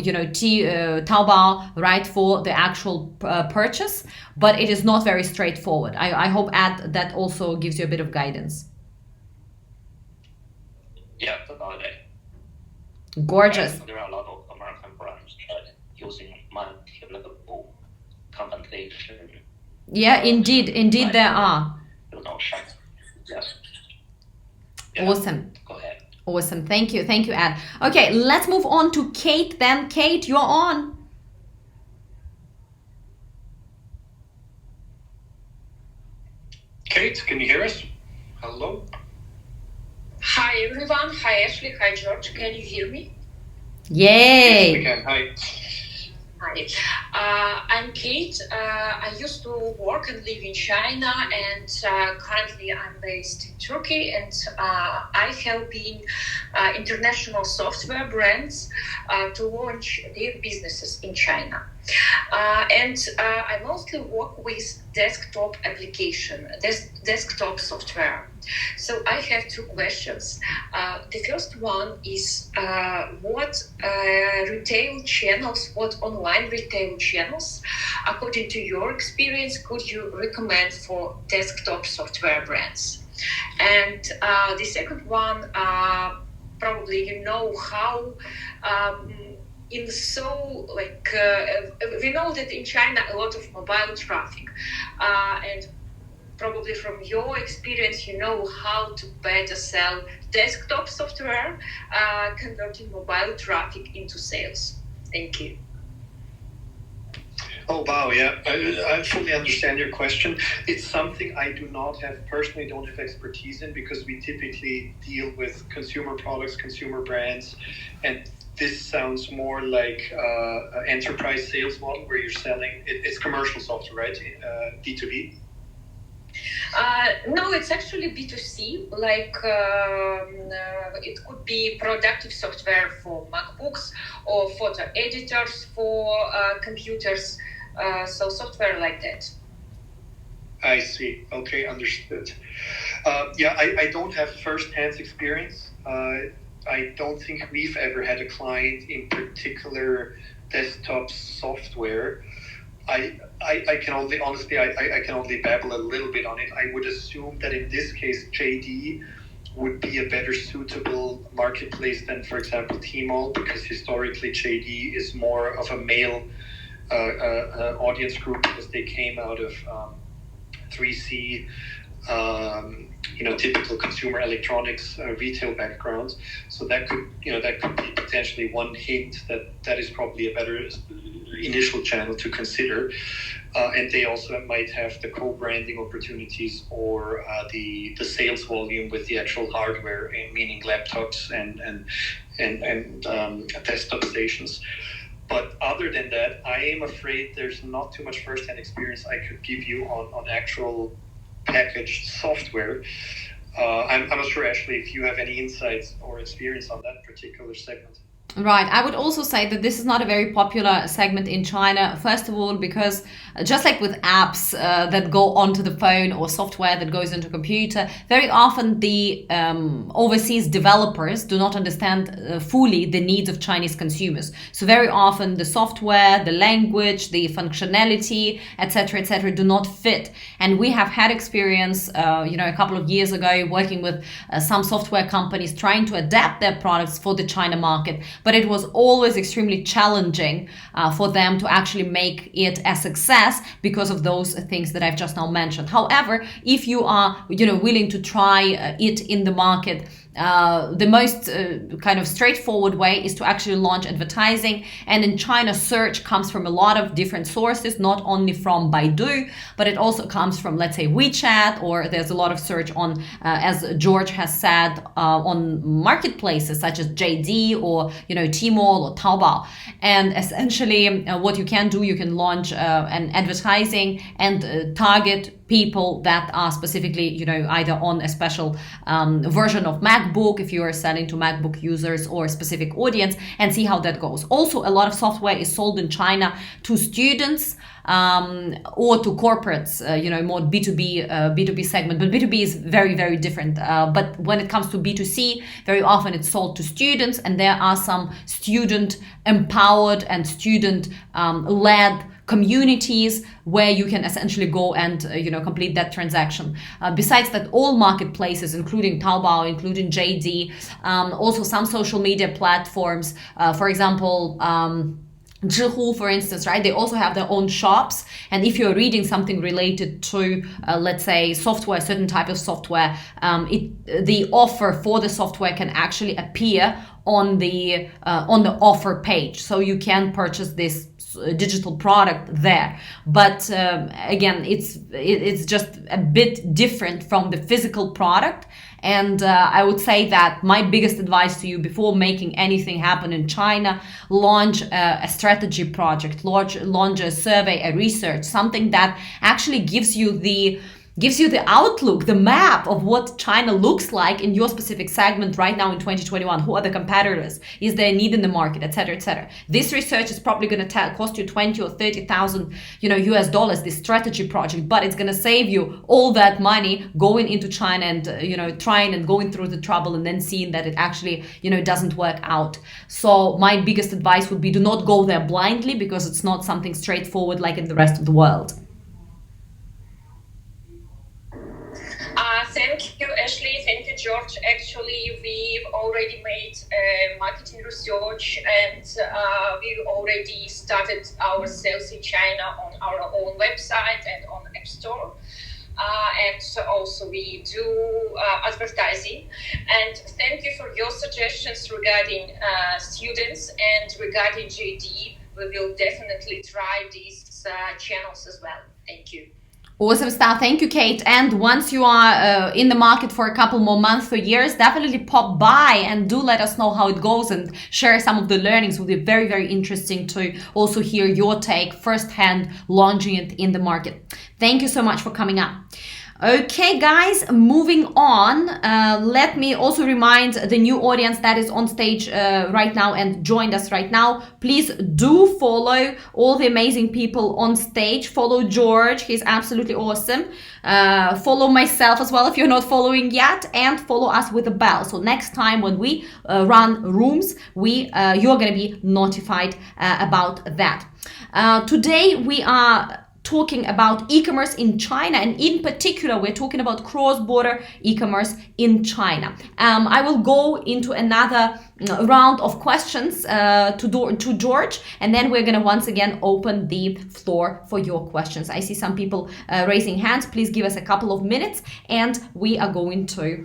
Taobao, right, for the actual purchase. But it is not very straightforward. I hope that also gives you a bit of guidance. Yeah, about it. Gorgeous. There are a lot of American brands using multi-level compensation. Yeah, indeed there are. Yes. Yeah. Awesome. Go ahead. Awesome. Thank you, Ed. Okay, let's move on to Kate then. Kate, you're on. Kate, can you hear us? Hello? Hi everyone. Hi Ashley. Hi George. Can you hear me? Yay! Yes, we can. Hi. Hi. I'm Kate. I used to work and live in China, and currently I'm based in Turkey, and I help in international software brands to launch their businesses in China. And I mostly work with desktop application, desktop software. So I have two questions. The first one is what retail channels, what online retail channels, according to your experience, could you recommend for desktop software brands? And the second one, probably you know how we know that in China a lot of mobile traffic, and probably from your experience, you know how to better sell desktop software, converting mobile traffic into sales. Thank you. Oh, wow, yeah. I fully understand your question. It's something I don't have expertise in, because we typically deal with consumer products, consumer brands, and this sounds more like an enterprise sales model where you're selling, it's commercial software, right? B2B? No, it's actually B2C. It could be productive software for MacBooks or photo editors for computers. So software like that. I see. Okay, understood. I don't have first-hand experience. I don't think we've ever had a client in particular desktop software. I can only babble a little bit on it. I would assume that in this case, JD would be a better suitable marketplace than, for example, Tmall, because historically JD is more of a male audience group, because they came out of 3C, typical consumer electronics retail background. So that could be potentially one hint that is probably a better initial channel to consider. And they also might have the co-branding opportunities or the sales volume with the actual hardware, meaning laptops and desktop stations. But other than that, I am afraid there's not too much first-hand experience I could give you on actual packaged software. I'm not sure, Ashley, if you have any insights or experience on that particular segment. Right. I would also say that this is not a very popular segment in China, first of all, because just like with apps that go onto the phone or software that goes into a computer, very often the overseas developers do not understand fully the needs of Chinese consumers. So very often the software, the language, the functionality, etc., do not fit. And we have had experience, a couple of years ago working with some software companies trying to adapt their products for the China market. But it was always extremely challenging for them to actually make it a success because of those things that I've just now mentioned. However, if you are, willing to try it in the market, the most kind of straightforward way is to actually launch advertising. And in China, search comes from a lot of different sources, not only from Baidu, but it also comes from, let's say, WeChat, or there's a lot of search on, as George has said, on marketplaces such as JD or, Tmall or Taobao. And essentially what you can do, you can launch an advertising and target people that are specifically, either on a special version of MacBook, if you are selling to MacBook users or a specific audience, and see how that goes. Also, a lot of software is sold in China to students or to corporates, more B2B segment. But B2B is very, very different. But when it comes to B2C, very often it's sold to students, and there are some student empowered and student led communities where you can essentially go and complete that transaction. Besides that, all marketplaces, including Taobao, including JD, also some social media platforms, for example, Zhihu, for instance, right? They also have their own shops. And if you're reading something related to, let's say, software, certain type of software, the offer for the software can actually appear on the offer page. So you can purchase this digital product there. But again, it's just a bit different from the physical product. And I would say that my biggest advice to you before making anything happen in China, launch a strategy project, launch a survey, a research, something that actually gives you the outlook, the map of what China looks like in your specific segment right now in 2021. Who are the competitors? Is there a need in the market, etc., etc. This research is probably going to cost you 20 or 30,000, US dollars. This strategy project, but it's going to save you all that money going into China and trying and going through the trouble and then seeing that it actually doesn't work out. So my biggest advice would be, do not go there blindly, because it's not something straightforward like in the rest of the world. Thank you, Ashley. Thank you, George. Actually, we've already made marketing research, and we already started our sales in China on our own website and on App Store. And also we do advertising. And thank you for your suggestions regarding students and regarding JD. We will definitely try these channels as well. Thank you. Awesome stuff. Thank you, Kate. And once you are in the market for a couple more months or years, definitely pop by and do let us know how it goes and share some of the learnings. It will be very, very interesting to also hear your take firsthand launching it in the market. Thank you so much for coming up. Okay, guys, moving on. Let me also remind the new audience that is on stage right now and joined us right now. Please do follow all the amazing people on stage. Follow George. He's absolutely awesome. Follow myself as well if you're not following yet, and follow us with a bell. So next time when we run rooms, you're going to be notified about that. Today we are talking about e-commerce in China, and in particular, we're talking about cross-border e-commerce in China. I will go into another round of questions to George, and then we're going to once again open the floor for your questions. I see some people raising hands. Please give us a couple of minutes, and we are going to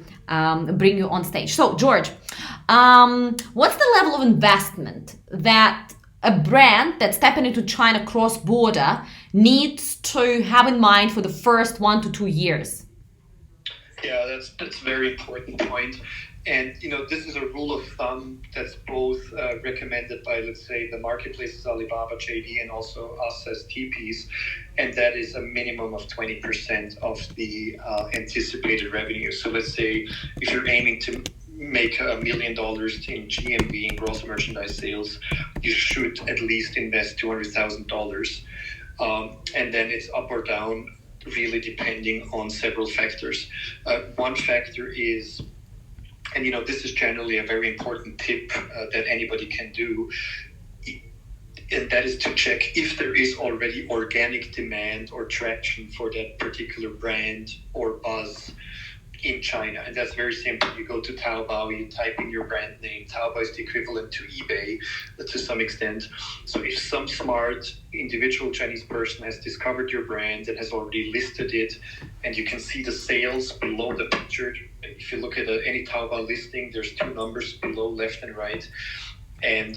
bring you on stage. So, George, what's the level of investment that a brand that's stepping into China cross-border needs to have in mind for the first 1 to 2 years? Yeah, that's a very important point. And, this is a rule of thumb that's both recommended by, let's say, the marketplaces, Alibaba, JD, and also us as TPs. And that is a minimum of 20% of the anticipated revenue. So let's say if you're aiming to make $1 million in GMV, in gross merchandise sales, you should at least invest $200,000. And then it's up or down, really depending on several factors. One factor is, and this is generally a very important tip that anybody can do, and that is to check if there is already organic demand or traction for that particular brand or buzz in China. And that's very simple. You go to Taobao, you type in your brand name. Taobao is the equivalent to eBay to some extent. So if some smart individual Chinese person has discovered your brand and has already listed it, and you can see the sales below the picture. If you look at any Taobao listing, there's 2 numbers below, left and right. And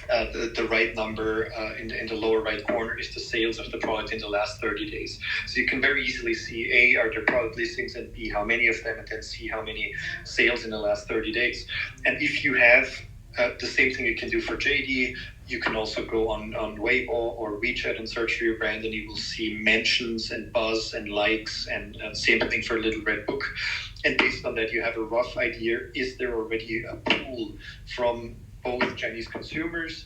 the right number in the lower right corner is the sales of the product in the last 30 days. So you can very easily see A, are there product listings, and B, how many of them, and then C, how many sales in the last 30 days. And if you have the same thing you can do for JD, you can also go on Weibo or WeChat and search for your brand, and you will see mentions and buzz and likes, and same thing for Little Red Book. And based on that, you have a rough idea, is there already a pool from both Chinese consumers,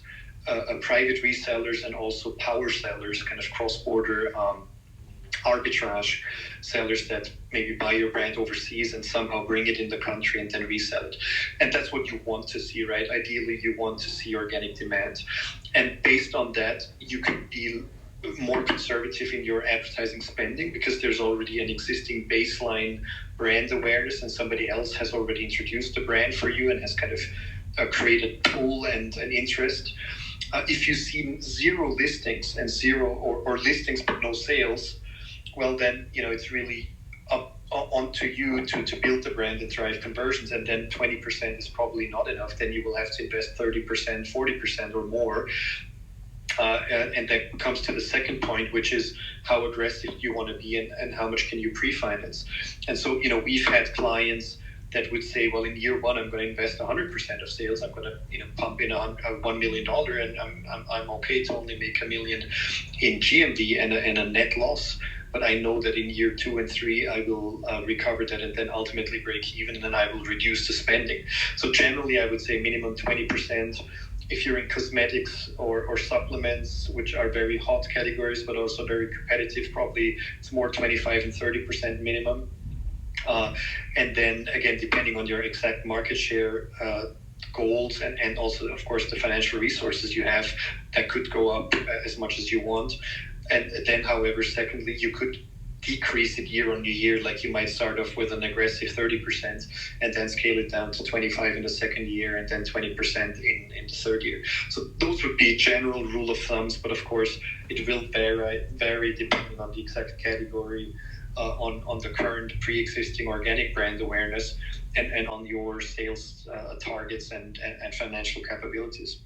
private resellers, and also power sellers, kind of cross-border arbitrage sellers that maybe buy your brand overseas and somehow bring it in the country and then resell it. And that's what you want to see, right? Ideally, you want to see organic demand. And based on that, you can be more conservative in your advertising spending because there's already an existing baseline brand awareness, and somebody else has already introduced the brand for you and has kind of created pull and an interest. If you see 0 listings and 0 or listings but no sales, well then it's really up onto you to build the brand and drive conversions. And then 20% is probably not enough. Then you will have to invest 30%, 40% or more. And that comes to the second point, which is how aggressive you want to be and how much can you pre-finance. And so we've had clients that would say, well, in year 1, I'm going to invest 100% of sales. I'm going to pump in $1 million, and I'm okay to only make $1 million in GMV and a net loss. But I know that in year 2 and 3, I will recover that and then ultimately break even, and then I will reduce the spending. So generally, I would say minimum 20%. If you're in cosmetics or supplements, which are very hot categories, but also very competitive, probably it's more 25 and 30% minimum. And then again, depending on your exact market share goals and also, of course, the financial resources you have, that could go up as much as you want. And then, however, secondly, you could decrease it year on year. Like you might start off with an aggressive 30% and then scale it down to 25 in the second year and then 20% in the third year. So those would be general rule of thumbs, but of course it will vary depending on the exact category, on the current pre-existing organic brand awareness and on your sales targets and financial capabilities.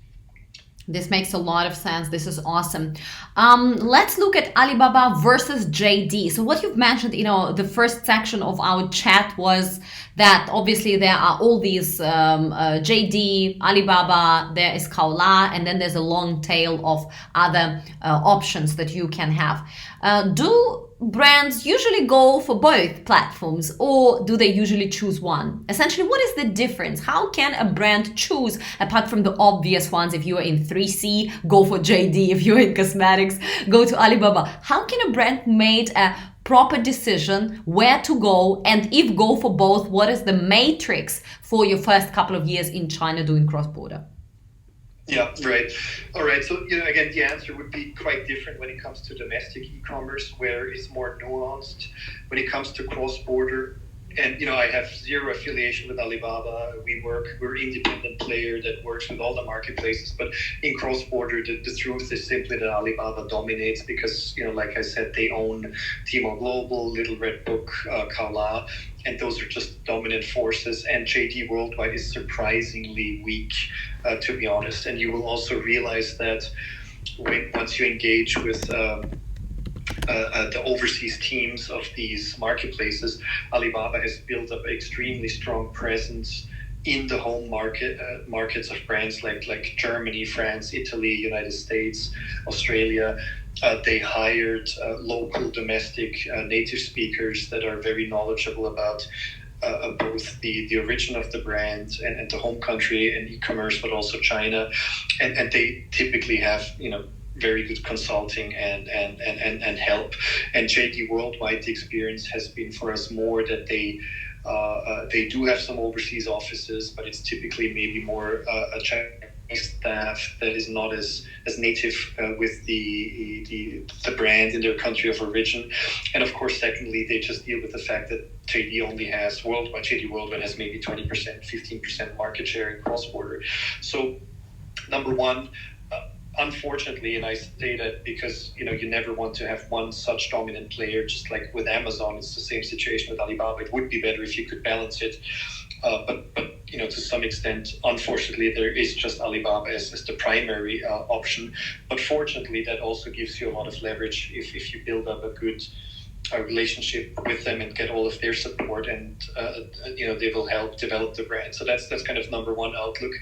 This makes a lot of sense. This is awesome. Let's look at Alibaba versus JD. So what you've mentioned, the first section of our chat was that obviously there are all these JD, Alibaba, there is Kaola, and then there's a long tail of other options that you can have. Do brands usually go for both platforms, or do they usually choose one? Essentially, what is the difference? How can a brand choose, apart from the obvious ones? If you are in 3C, go for JD. If you're in cosmetics, go to Alibaba. How can a brand make a proper decision where to go? And if go for both, what is the matrix for your first couple of years in China doing cross-border? Yeah, right. All right. So, again, the answer would be quite different when it comes to domestic e-commerce, where it's more nuanced. When it comes to cross-border, and, I have zero affiliation with Alibaba. We're an independent player that works with all the marketplaces. But in cross-border, the truth is simply that Alibaba dominates because, like I said, they own Tmall Global, Little Red Book, Kala, and those are just dominant forces. And JD Worldwide is surprisingly weak, to be honest. And you will also realize that once you engage with the overseas teams of these marketplaces, Alibaba has built up an extremely strong presence in the home markets of brands like Germany, France, Italy, United States, Australia. They hired local domestic native speakers that are very knowledgeable about both the origin of the brand and the home country and e-commerce, but also China. And they typically have, very good consulting and help. And JD Worldwide, the experience has been for us more that they do have some overseas offices, but it's typically maybe more a Chinese staff that is not as native with the brand in their country of origin. And of course, secondly, they just deal with the fact that JD Worldwide has maybe 20%, 15% market share in cross-border. So number one, unfortunately, and I say that because you never want to have one such dominant player. Just like with Amazon, it's the same situation with Alibaba. It would be better if you could balance it, but to some extent, unfortunately, there is just Alibaba as the primary option. But fortunately, that also gives you a lot of leverage if you build up a good relationship with them and get all of their support, and they will help develop the brand. So that's kind of number one outlook.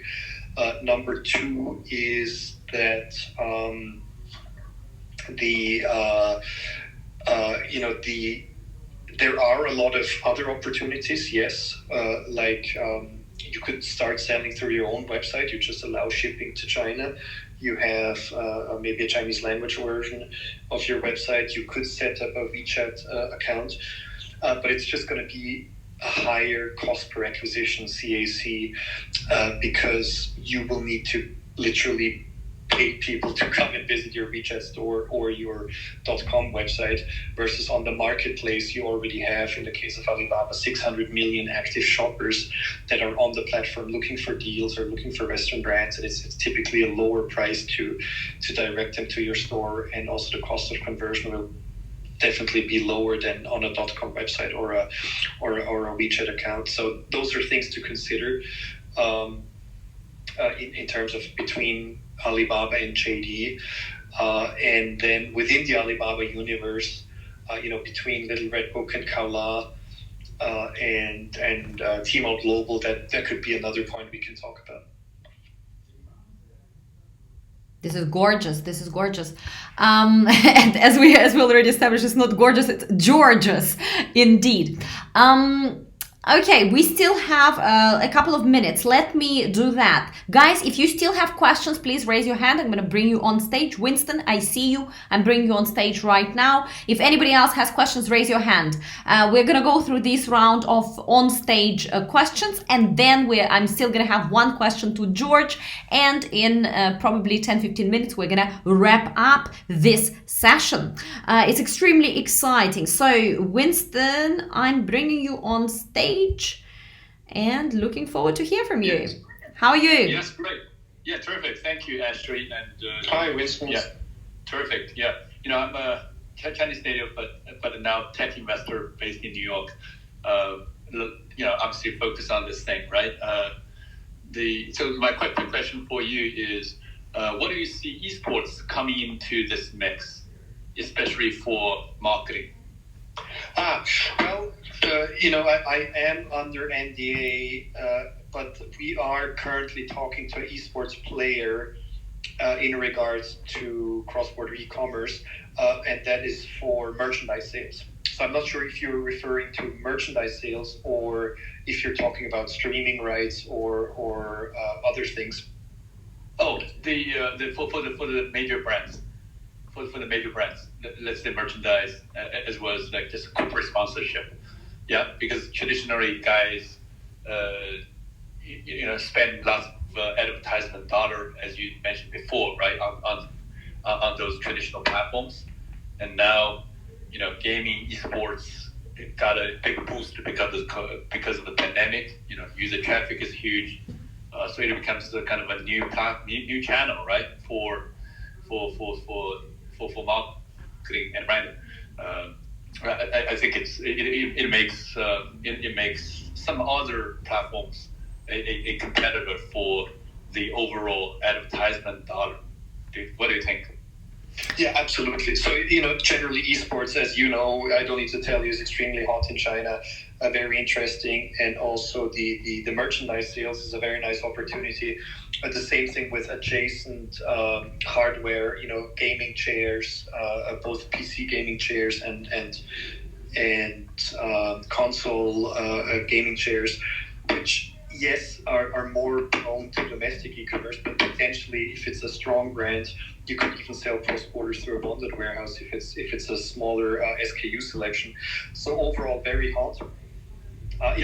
Number two is that there are a lot of other opportunities. Yes, you could start selling through your own website. You just allow shipping to China. You have maybe a Chinese language version of your website. You could set up a WeChat account, but it's just going to be a higher cost per acquisition, CAC, because you will need to literally pay people to come and visit your WeChat store or your .com website, versus on the marketplace you already have, in the case of Alibaba, 600 million active shoppers that are on the platform looking for deals or looking for Western brands, and it's typically a lower price to direct them to your store, and also the cost of conversion will definitely be lower than on a .com website or a WeChat account. So those are things to consider in terms of between Alibaba and JD, and then within the Alibaba universe, between Little Red Book and Kaola and Tmall Global, that could be another point we can talk about. This is gorgeous. And as we already established, it's not gorgeous, it's gorgeous indeed. Okay, we still have a couple of minutes. Let me do that. Guys, if you still have questions, please raise your hand. I'm going to bring you on stage. Winston, I see you. I'm bringing you on stage right now. If anybody else has questions, raise your hand. We're going to go through this round of on-stage questions, and then I'm still going to have one question to George, and in probably 10-15 minutes, we're going to wrap up this session. It's extremely exciting. So, Winston, I'm bringing you on stage and looking forward to hear from you. Yes. How are you? Yes, great. Yeah, terrific. Thank you, Ashley. And hi, Winston. Yeah, terrific. Yeah, I'm a Chinese native, but now tech investor based in New York. Obviously focused on this thing, right? So my quick question for you is, what do you see esports coming into this mix, especially for marketing? Well, I am under NDA, but we are currently talking to an esports player in regards to cross-border e-commerce, and that is for merchandise sales. So I'm not sure if you're referring to merchandise sales or if you're talking about streaming rights or other things. Oh, for the major brands. For the major brands, let's say merchandise, as well as like just corporate sponsorship. Yeah, because traditionally guys, spend lots advertisement dollar, as you mentioned before, right, on those traditional platforms. And now, gaming, esports, it got a big boost because of the pandemic. User traffic is huge, so it becomes kind of a new channel, right, for marketing and branding. I think it makes some other platforms a competitor for the overall advertisement dollar. What do you think? Yeah, absolutely. So, generally esports, as you know, I don't need to tell you, is extremely hot in China, very interesting. And also the merchandise sales is a very nice opportunity. The same thing with adjacent hardware, gaming chairs, both PC gaming chairs and console gaming chairs, which yes are more prone to domestic e-commerce, but potentially if it's a strong brand, you could even sell cross borders through a bonded warehouse if it's a smaller SKU selection. So overall, very hot. I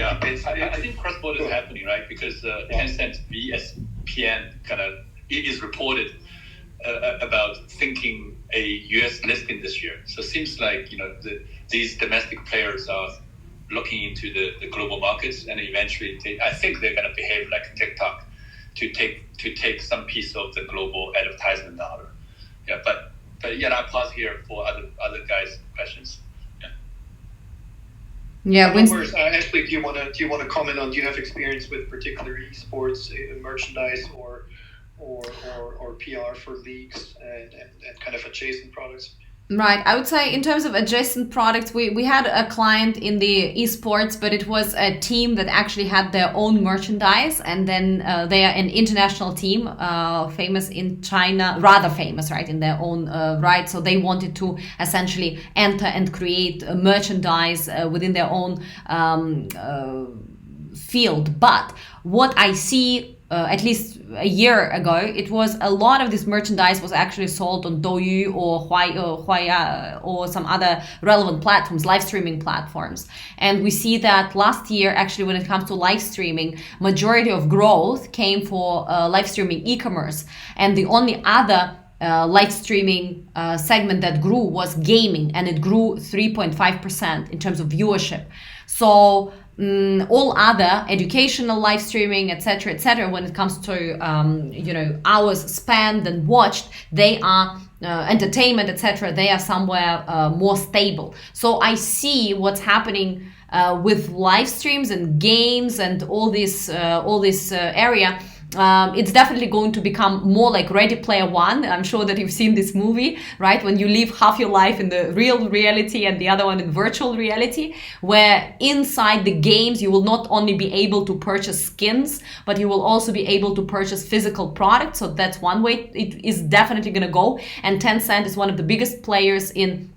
think cross border is happening, right? Because Tencent VSPN is reported about thinking a US listing this year. So it seems like these domestic players are looking into the global markets, and eventually I think they're going to behave like TikTok to take some piece of the global advertisement dollar. Yeah, but I'll pause here for other guys' questions. Yeah. Ashley, do you want to comment on? Do you have experience with particular esports merchandise or PR for leagues and kind of adjacent products? Right. I would say in terms of adjacent products, we had a client in the esports, but it was a team that actually had their own merchandise. And then they are an international team, famous in China, rather famous, right, in their own right. So they wanted to essentially enter and create merchandise within their own field. But what I see, at least a year ago, it was a lot of this merchandise was actually sold on Douyu or Huaya or some other relevant platforms, live streaming platforms. And we see that last year, actually, when it comes to live streaming, majority of growth came for live streaming e-commerce. And the only other live streaming segment that grew was gaming, and it grew 3.5% in terms of viewership. So all other educational live streaming, etc., when it comes to hours spent and watched, they are entertainment, etc., they are somewhere more stable. So I see what's happening with live streams and games and all this area. It's definitely going to become more like Ready Player One. I'm sure that you've seen this movie, right? When you live half your life in the real reality and the other one in virtual reality, where inside the games you will not only be able to purchase skins, but you will also be able to purchase physical products. So that's one way it is definitely going to go. And Tencent is one of the biggest players in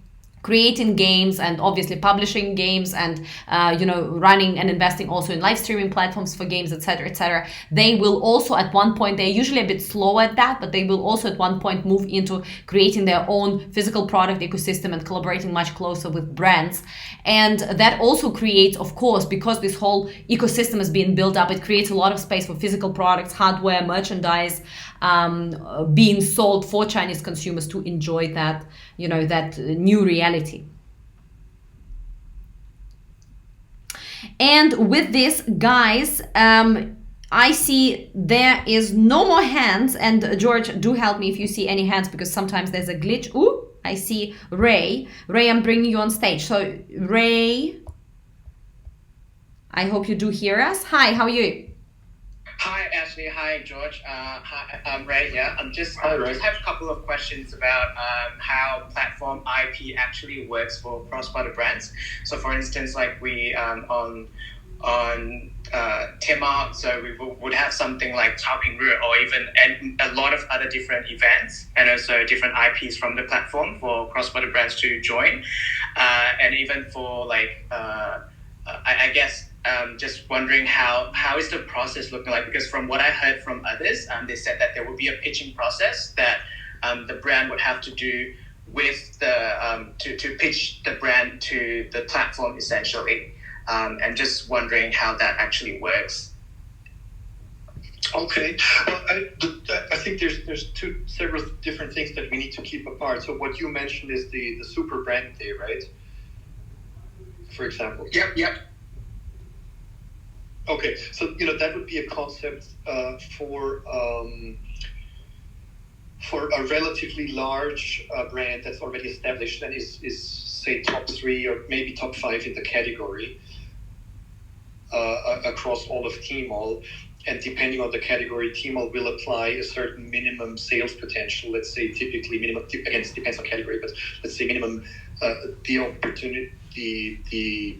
creating games and obviously publishing games and running and investing also in live streaming platforms for games, etc. They will also at one point, they're usually a bit slow at that, but they will also at one point move into creating their own physical product ecosystem and collaborating much closer with brands. And that also creates, of course, because this whole ecosystem is being built up, it creates a lot of space for physical products, hardware, merchandise being sold for Chinese consumers to enjoy that new reality. And with this, guys, I see there is no more hands, and George, do help me if you see any hands, because sometimes there's a glitch. Ooh, I see Ray. Ray, I'm bringing you on stage. So Ray, I hope you do hear us. Hi, how are you? Hi, Ashley. Hi, George. Hi, I'm Ray here. Just have a couple of questions about how platform IP actually works for cross-border brands. So, for instance, like we on Tmall, so we would have something like Chaopingri or even a lot of other different events and also different IPs from the platform for cross-border brands to join, and even for I guess. Just wondering how is the process looking like? Because from what I heard from others, they said that there would be a pitching process that the brand would have to do with the to pitch the brand to the platform essentially, and just wondering how that actually works. Okay. Well, I think there's several different things that we need to keep apart. So what you mentioned is the super brand day, right? For example. Yep. Okay. So that would be a concept for a relatively large brand that's already established and is say top 3 or maybe top 5 in the category across all of Tmall. And depending on the category, Tmall will apply a certain minimum sales potential. Let's say typically minimum, again, it depends on category, but let's say minimum the opportunity, the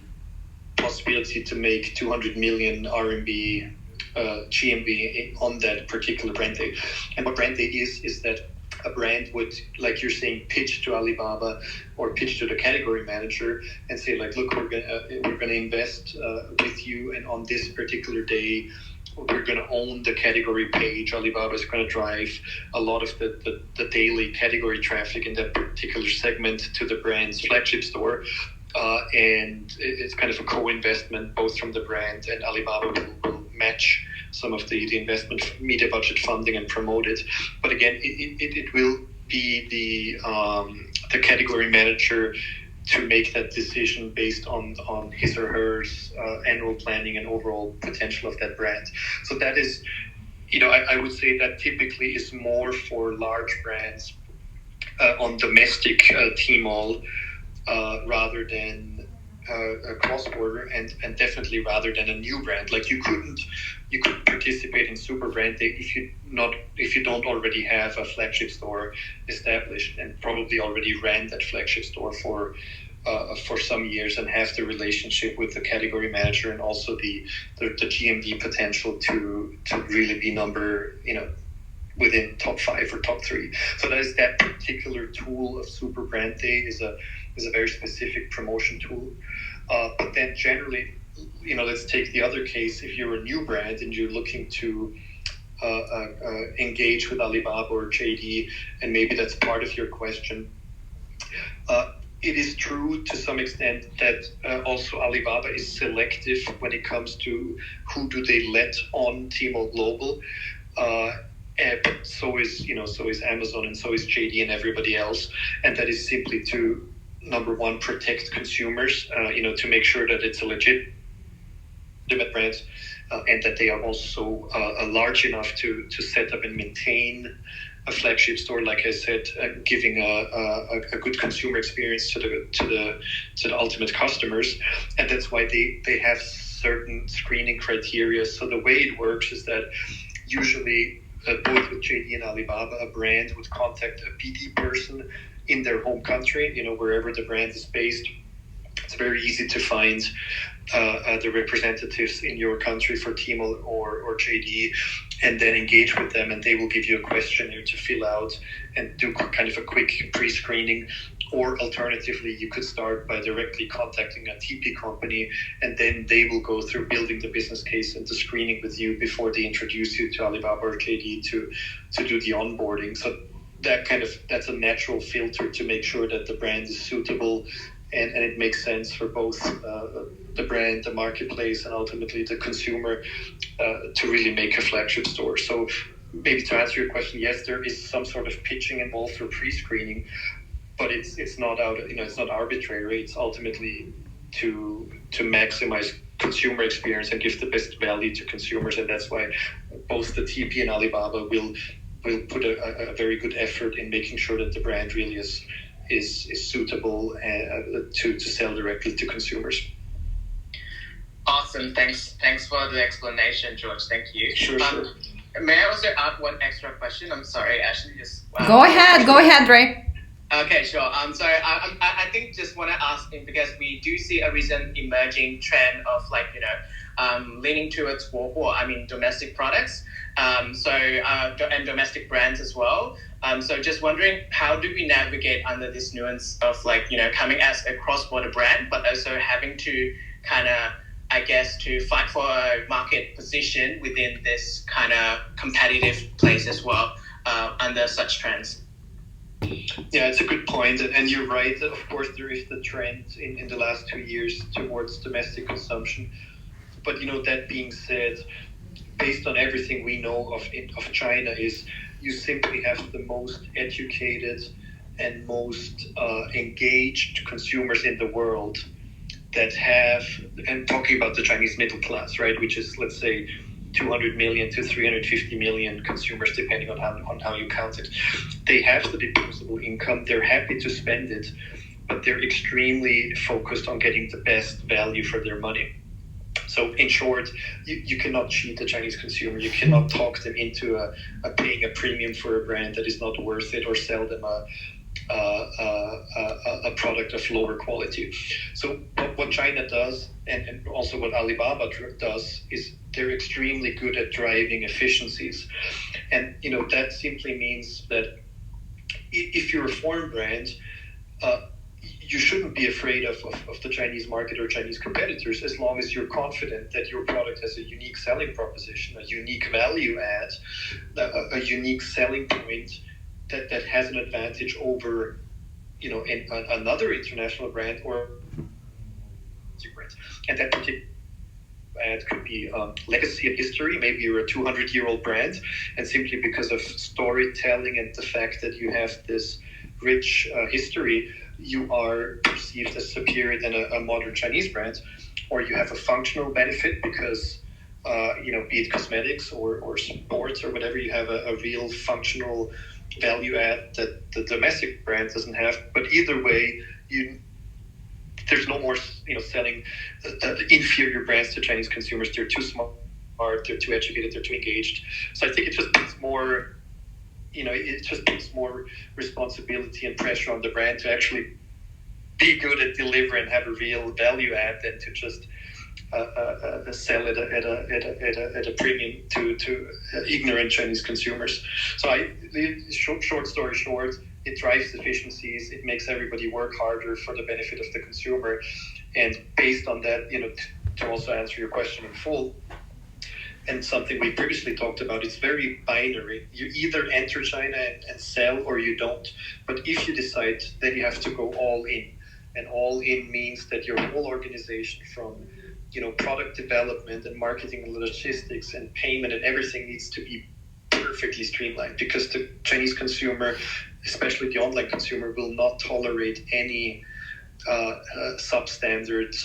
possibility to make 200 million RMB GMV on that particular brand day. And what brand day is that a brand would, like you're saying, pitch to Alibaba or pitch to the category manager and say, like, look, we're gonna invest with you, and on this particular day, we're going to own the category page. Alibaba is going to drive a lot of the daily category traffic in that particular segment to the brand's flagship store. And it's kind of a co-investment both from the brand, and Alibaba will match some of the investment media budget funding and promote it. But again, it will be the category manager to make that decision based on his or her annual planning and overall potential of that brand. So that is, I would say that typically is more for large brands on domestic Tmall rather than cross-border, and definitely rather than a new brand. Like you couldn't participate in Super Brand Day if you don't already have a flagship store established and probably already ran that flagship store for some years and have the relationship with the category manager and also the GMV potential to really be within top 5 or top 3. So that is that particular tool of Super Brand Day is a very specific promotion tool. But then generally, let's take the other case. If you're a new brand and you're looking to engage with Alibaba or JD, and maybe that's part of your question, it is true to some extent that also Alibaba is selective when it comes to who do they let on Tmall Global. But so is Amazon, and so is JD and everybody else, and that is simply to, number one, protect consumers, to make sure that it's a legitimate brand, and that they are also large enough to set up and maintain a flagship store, like I said, giving a good consumer experience to the ultimate customers, and that's why they have certain screening criteria. So the way it works is that usually both with JD and Alibaba, a brand would contact a BD person in their home country, wherever the brand is based. It's very easy to find the representatives in your country for Tmall or JD, and then engage with them, and they will give you a questionnaire to fill out and do kind of a quick pre-screening. Or alternatively, you could start by directly contacting a TP company, and then they will go through building the business case and the screening with you before they introduce you to Alibaba or JD to do the onboarding. So that's a natural filter to make sure that the brand is suitable and it makes sense for both the brand, the marketplace, and ultimately the consumer to really make a flagship store. So maybe to answer your question, yes, there is some sort of pitching involved for pre-screening, but it's not it's not arbitrary. It's ultimately to maximize consumer experience and give the best value to consumers, and that's why both the TP and Alibaba will put a very good effort in making sure that the brand really is suitable to sell directly to consumers. Awesome. Thanks for the explanation, George. Thank you. Sure. May I also add one extra question? I'm sorry, Ashley. Go ahead, Ray. Okay, sure. Sorry, I think just want to ask, because we do see a recent emerging trend of leaning towards domestic products, and domestic brands as well. So just wondering, how do we navigate under this nuance of coming as a cross-border brand, but also having to to fight for a market position within this kind of competitive place as well under such trends? Yeah, it's a good point, and you're right. Of course, there is the trend in the last 2 years towards domestic consumption. But that being said, based on everything we know of China, is you simply have the most educated and most engaged consumers in the world that have, and talking about the Chinese middle class, right, which is, let's say, 200 million to 350 million consumers, depending on how you count it. They have the disposable income, they're happy to spend it, but they're extremely focused on getting the best value for their money. So in short, you cannot cheat the Chinese consumer. You cannot talk them into paying a premium for a brand that is not worth it, or sell them a product of lower quality. So what China does, and also what Alibaba does, is they're extremely good at driving efficiencies. And that simply means that if you're a foreign brand, you shouldn't be afraid of the Chinese market or Chinese competitors, as long as you're confident that your product has a unique selling proposition, a unique value add, a unique selling point that has an advantage over, another international brand or brand. And that particular ad could be legacy and history. Maybe you're a 200-year-old brand, and simply because of storytelling and the fact that you have this rich history, you are perceived as superior than a modern Chinese brand. Or you have a functional benefit because, be it cosmetics or sports or whatever, you have a real functional value add that the domestic brand doesn't have. But either way, there's no more, selling the inferior brands to Chinese consumers. They're too smart, they're too educated, they're too engaged. So I think it just puts more, it just puts more responsibility and pressure on the brand to actually be good at delivering and have a real value add, than to just sell it at a premium to ignorant Chinese consumers. So short story short, it drives efficiencies. It makes everybody work harder for the benefit of the consumer. And based on that, to also answer your question in full, and something we previously talked about, it's very binary. You either enter China and sell, or you don't. But if you decide, then you have to go all in. And all in means that your whole organization, from product development and marketing and logistics and payment and everything, needs to be perfectly streamlined, because the Chinese consumer, especially the online consumer, will not tolerate any substandard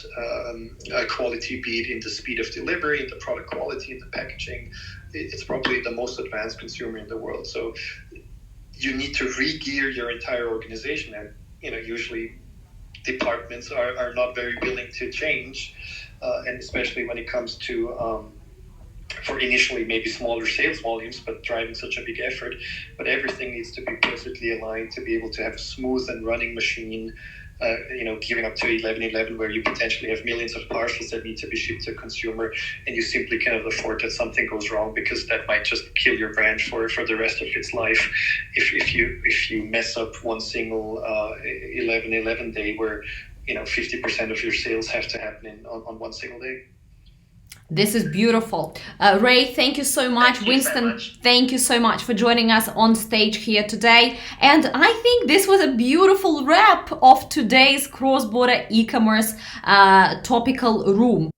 quality, be it in the speed of delivery, in the product quality, in the packaging. It's probably the most advanced consumer in the world. So you need to re-gear your entire organization, and usually departments are not very willing to change, and especially when it comes to for initially maybe smaller sales volumes, but driving such a big effort. But everything needs to be perfectly aligned to be able to have a smooth and running machine, gearing up to 11.11, where you potentially have millions of parcels that need to be shipped to a consumer, and you simply cannot afford that something goes wrong, because that might just kill your brand for the rest of its life. If you mess up one single 11.11 day, where 50% of your sales have to happen on one single day. This is beautiful. Ray, thank you so much. Thank you Winston, so much. thank you so much for joining us on stage here today. And I think this was a beautiful wrap of today's Cross Border E-commerce topical room.